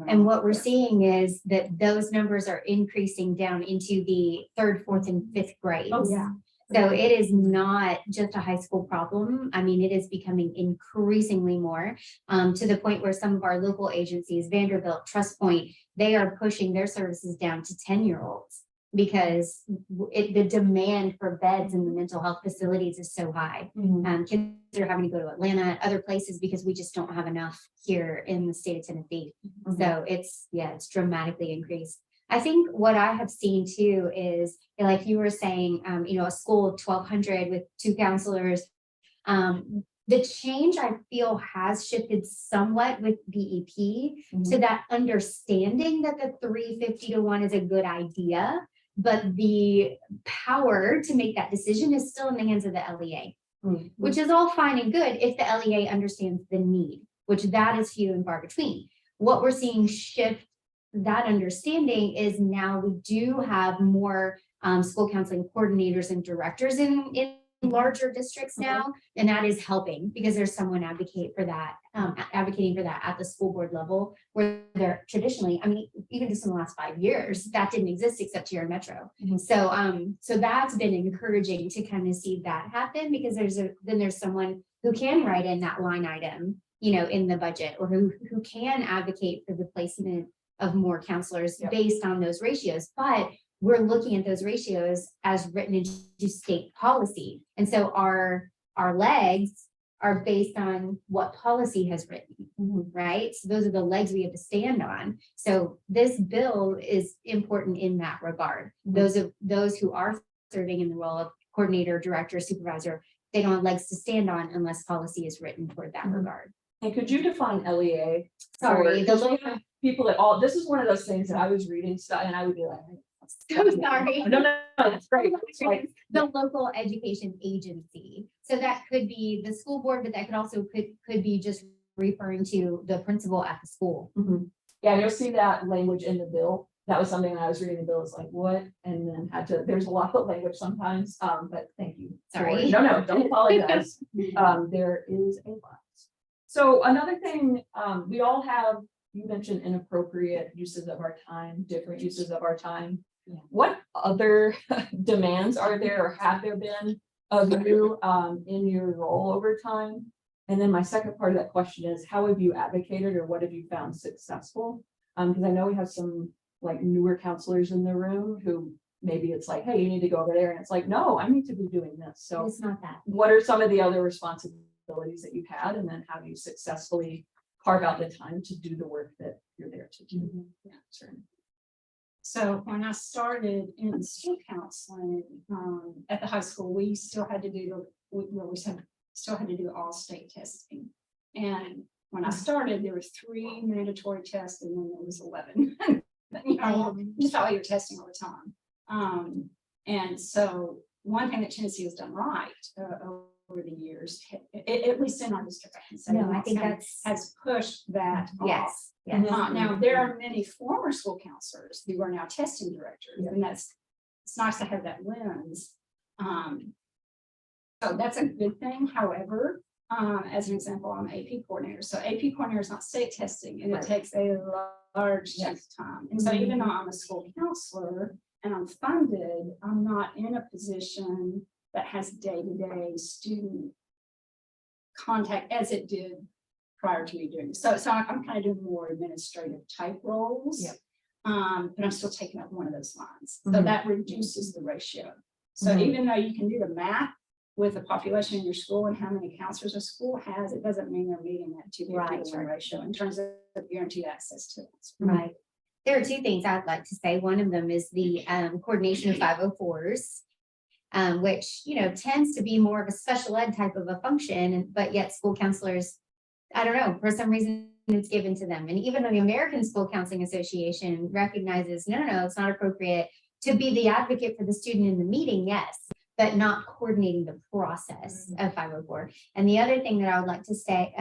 And what we're seeing is that those numbers are increasing down into the 3rd, 4th, and 5th grades. Oh, yeah. So it is not just a high school problem. I mean, it is becoming increasingly more to the point where some of our local agencies, Vanderbilt, Trust Point, they are pushing their services down to 10-year-olds because the demand for beds in the mental health facilities is so high. Kids are having to go to Atlanta, other places, because we just don't have enough here in the state of Tennessee. So it's dramatically increased. I think what I have seen too is, like you were saying, a school of 1,200 with 2 counselors. The change I feel has shifted somewhat with BEP to that understanding that the 350 to 1 is a good idea, but the power to make that decision is still in the hands of the LEA, which is all fine and good if the LEA understands the need, which that is few and far between. What we're seeing shift that understanding is now we do have more school counseling coordinators and directors in larger districts now, and that is helping because there's someone advocating for that at the school board level, where they're traditionally, I mean, even just in the last 5 years, that didn't exist except here in Metro. So that's been encouraging to kind of see that happen, because there's someone who can write in that line item, in the budget, or who can advocate for the placement of more counselors based on those ratios. But we're looking at those ratios as written into state policy. And so our legs are based on what policy has written, right? So those are the legs we have to stand on. So this bill is important in that regard. Those who are serving in the role of coordinator, director, supervisor, they don't have legs to stand on unless policy is written toward that regard. And could you define LEA? Sorry, People that this is one of those things that I was reading stuff and I would be like, So sorry. No, that's great. The local education agency. So that could be the school board, but that could also could be just referring to the principal at the school. Yeah, you'll see that language in the bill. That was something that I was reading the bill, is like, what? And then had to, there's a lot of language sometimes, but thank you. Sorry. No, don't apologize. There is a lot. So another thing, we all have, you mentioned inappropriate uses of our time, different uses of our time. What other demands are there or have there been of you in your role over time? And then my second part of that question is, how have you advocated or what have you found successful? Because I know we have some like newer counselors in the room who maybe it's like, hey, you need to go over there. And it's like, no, I need to be doing this. So It's not that. what are some of the other responsibilities that you've had? And then how do you successfully carve out the time to do the work that you're there to do? Yeah, certainly. So when I started in school counseling, at the high school, we still had to do, still had to do all state testing. And when I started, there were 3 mandatory tests and then there was 11. You know, just all your testing all the time. And so one thing that Tennessee has done right over the years, at least in our district, I can say, No, I think has pushed that off. Yes. Yes. Now, there are many former school counselors who are now testing directors, and it's nice to have that lens. So that's a good thing. However, as an example, I'm AP coordinator. So AP coordinator is not state testing, and it takes a large chunk of time. And so even though I'm a school counselor and I'm funded, I'm not in a position that has day-to-day student contact as it did prior to me doing this. So I'm kind of doing more administrative type roles. Yeah. But I'm still taking up one of those lines. So that reduces the ratio. So even though you can do the math with the population in your school and how many counselors a school has, it doesn't mean they're meeting that 2:1 ratio in terms of guaranteed access to it. Right. There are 2 things I'd like to say. One of them is the coordination of 504s, which, you know, tends to be more of a special ed type of a function, but yet school counselors, I don't know, for some reason it's given to them. And even though the American School Counseling Association recognizes, no, it's not appropriate to be the advocate for the student in the meeting, yes, but not coordinating the process of 504. And the other thing that I would like to say,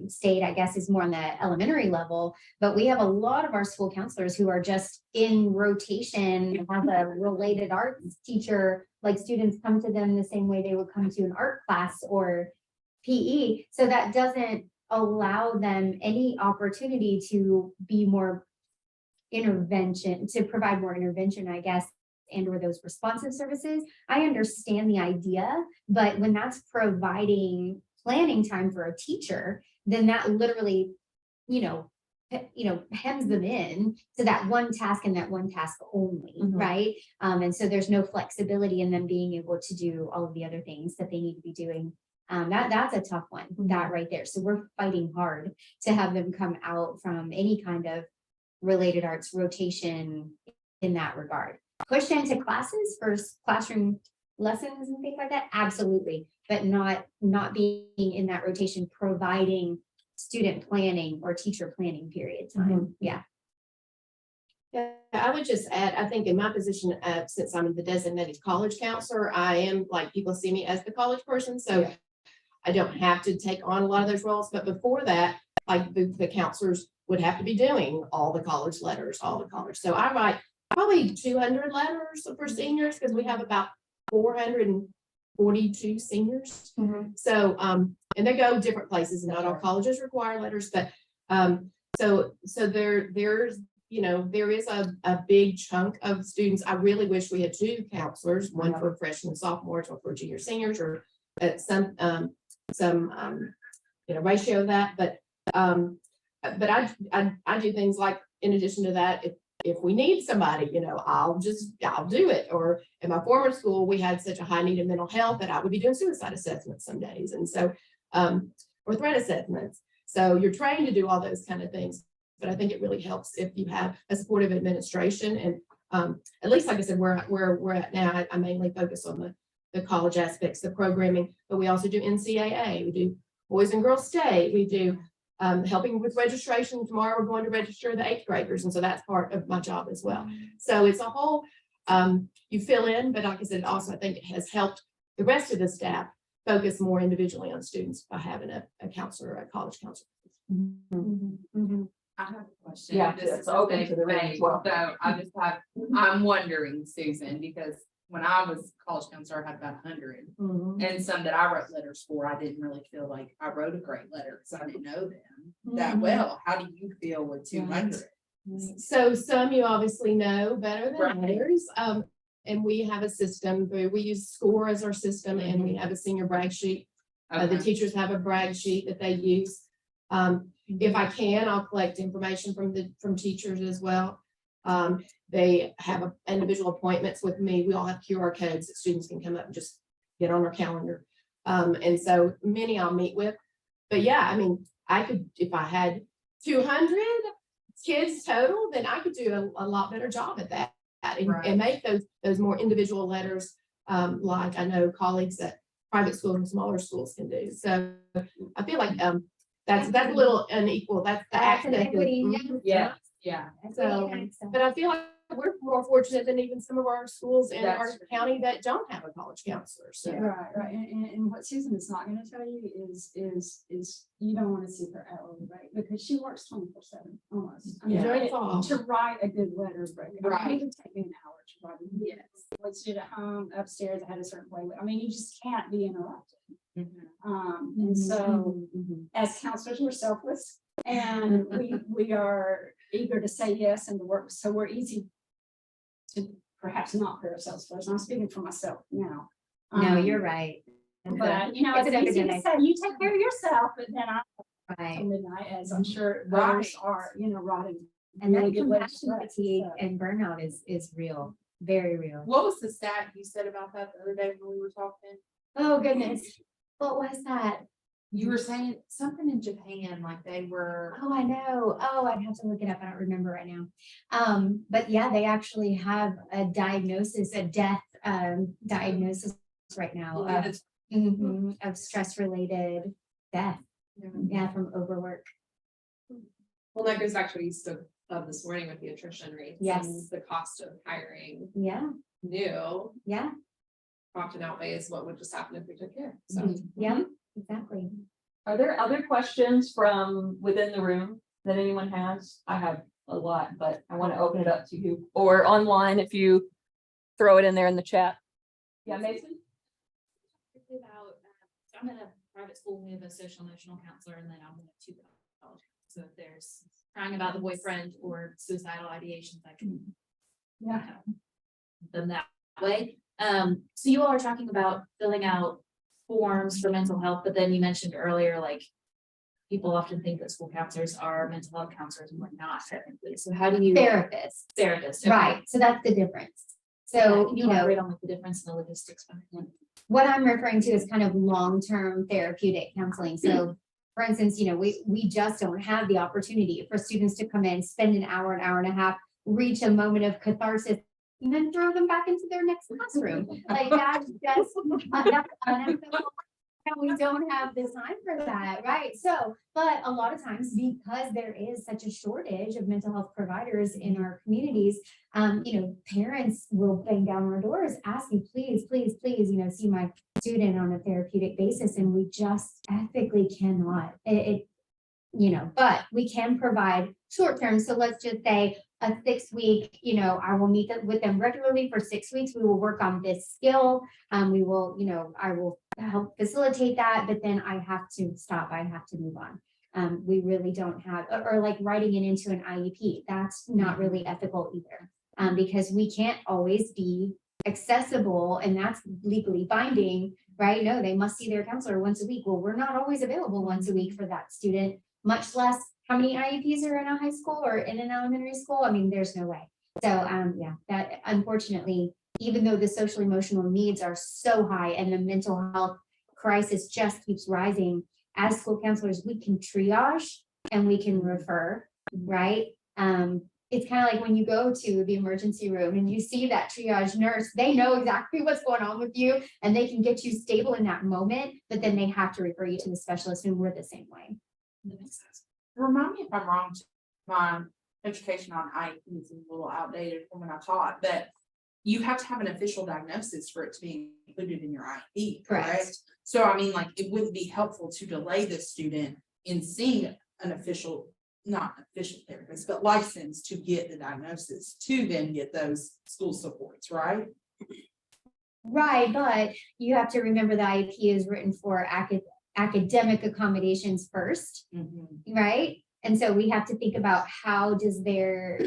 state, I guess, is more on the elementary level, but we have a lot of our school counselors who are just in rotation, have a related arts teacher, like students come to them the same way they would come to an art class or PE. So that doesn't allow them any opportunity to be more intervention, to provide more intervention, I guess, and or those responsive services. I understand the idea, but when that's providing planning time for a teacher, then that literally, hems them in to that one task and that one task only, right? And so there's no flexibility in them being able to do all of the other things that they need to be doing. That's a tough one, that right there. So we're fighting hard to have them come out from any kind of related arts rotation in that regard. Push into classes for classroom lessons and things like that, absolutely, but not being in that rotation, providing student planning or teacher planning period time. Yeah, I would just add, I think in my position, since I'm the designated college counselor, I am, like, people see me as the college person, so I don't have to take on a lot of those roles. But before that, like the counselors would have to be doing all the college letters, all the college. So I write probably 200 letters for seniors because we have about 442 seniors. So, and they go different places, and not all colleges require letters, but so there's, there is a big chunk of students. I really wish we had 2 counselors, one for freshmen and sophomores, one for junior seniors, or at some ratio of that. But I do things like, in addition to that, if we need somebody, I'll do it. Or in my former school, we had such a high need of mental health that I would be doing suicide assessments some days. And so, or threat assessments. So you're trained to do all those kind of things. But I think it really helps if you have a supportive administration. And at least, like I said, where we're at now, I mainly focus on the college aspects, the programming, but we also do NCAA, we do Boys and Girls State, we do helping with registration. Tomorrow we're going to register the 8th graders, and so that's part of my job as well. So it's a whole you fill in, but like I said, also I think it has helped the rest of the staff focus more individually on students by having a counselor, a college counselor. I have a question. Yeah, This it's is a open big to the room as thing. well. So I just have, I'm wondering, Susan, because when I was college counselor, I had about 100. And some that I wrote letters for, I didn't really feel like I wrote a great letter because I didn't know them that well. How do you feel with 200? So some you obviously know better than Right. others. And we have a system, we use SCORE as our system, and we have a senior brag sheet. The Okay. teachers have a brag sheet that they use. If I can, I'll collect information from teachers as well. They have individual appointments with me. We all have QR codes that students can come up and just get on our calendar. And so many I'll meet with. But yeah, I mean, I could, if I had 200 kids total, then I could do a lot better job at that. And make those more individual letters, like I know colleagues at private schools and smaller schools can do. So I feel like that's a little unequal. That's the That's an aspect of- equity, Mhm. Yeah, yeah. So, but I feel like we're more fortunate than even some of our schools in our That's true. county that don't have a college counselor. So. Right. And what Susan is not gonna tell you is you don't wanna see her hourly rate because she works 24/7 almost. I mean, Yeah. During fall. To write a good letter, Right. it would take me an hour to write it. Yes. Let's do it at home, upstairs, I had a certain way. I mean, you just can't be interrupted. And so as counselors, we're selfless and we are eager to say yes and to work. So we're easy to perhaps not put ourselves first. I'm speaking for myself now. No, you're right. But you know, It's it's an easy to epidemic. say, you take care of yourself, but then I Right. till midnight, as I'm sure Right. others are, writing. And really that good letters compassion to us, fatigue so. and burnout is real, very real. What was the stat you said about that the other day when we were talking? Oh, goodness. What was that? You were saying something in Japan, like they were. Oh, I know. Oh, I'd have to look it up. I don't remember right now. But yeah, they actually have a diagnosis, a death diagnosis right now of stress-related death. Yeah, from overwork. Well, that goes back to what you spoke of this morning with the attrition rates. Yes. And the cost of hiring Yeah, new yeah, often outweighs what would just happen if we took care. So. yeah, exactly. Are there other questions from within the room that anyone has? I have a lot, but I want to open it up to you or online if you throw it in there in the chat. Yeah, Mason? About, so I'm in a private school, we have a social emotional counselor, and then I'm in a 2 college. So if there's crying about the boyfriend or suicidal ideations, I can them that way. So you all are talking about filling out forms for mental health, but then you mentioned earlier, like people often think that school counselors are mental health counselors and we're not technically. So how do you? Therapists, Therapist. Okay. right. So that's the difference. Yeah, So, can you know, elaborate on like the difference in the logistics behind it? what I'm referring to is kind of long-term therapeutic counseling. So for instance, you know, we just don't have the opportunity for students to come in, spend an hour and a half, reach a moment of catharsis, and then throw them back into their next classroom. Like that's just, that's unethical. And we don't have the time for that, right? So, but a lot of times, because there is such a shortage of mental health providers in our communities, you know, parents will bang down our doors asking, please, please, please, you know, see my student on a therapeutic basis, and we just ethically cannot. You know, but we can provide short term. So let's just say a 6-week, you know, I will meet with them regularly for 6 weeks. We will work on this skill. We will, you know, I will help facilitate that, but then I have to stop. I have to move on. We really don't have, or like writing it into an IEP. That's not really ethical either, because we can't always be accessible, and that's legally binding, right? No, they must see their counselor once a week. Well, we're not always available once a week for that student, much less how many IEPs are in a high school or in an elementary school. I mean, there's no way. So yeah, that unfortunately, even though the social emotional needs are so high and the mental health crisis just keeps rising, as school counselors, we can triage and we can refer, right? It's kind of like when you go to the emergency room and you see that triage nurse, they know exactly what's going on with you and they can get you stable in that moment, but then they have to refer you to the specialist, and we're the same way. That makes sense. Remind me if I'm wrong, my education on IEPs is a little outdated from when I taught, but you have to have an official diagnosis for it to be included in your IEP, Correct. correct? So I mean, like, it wouldn't be helpful to delay the student in seeing an official, not official therapist, but licensed to get the diagnosis, to then get those school supports, right? Right, but you have to remember the IEP is written for academic accommodations first, right? And so we have to think about how does their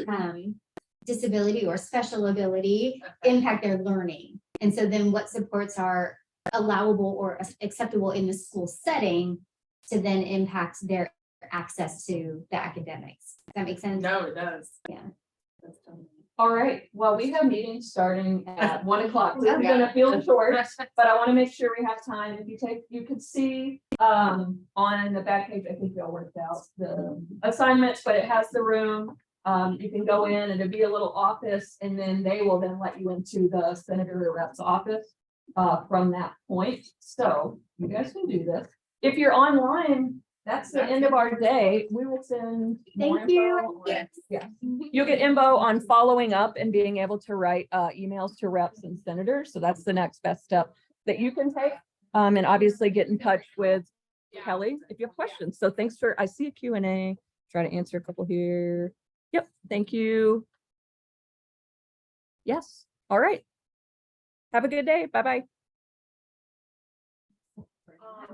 disability or special ability impact their learning. And so then what supports are allowable or acceptable in the school setting to then impact their access to the academics. Does that make sense? No, it does. Yeah. All right, well, we have meetings starting at 1 o'clock. This is Okay. gonna feel short, but I want to make sure we have time. If you could see on the back page, I think we all worked out the assignments, but it has the room. You can go in and it'll be a little office, and then they will then let you into the senator or rep's office from that point. So you guys can do this. If you're online, that's the end of our day. We will send more Thank you. info. Yeah. You'll get info on following up and being able to write emails to reps and senators. So that's the next best step that you can take. And obviously get in touch with Kelly if you have questions. So thanks I see a Q&A. Try to answer a couple here. Yep, thank you. Yes, all right. Have a good day. Bye-bye.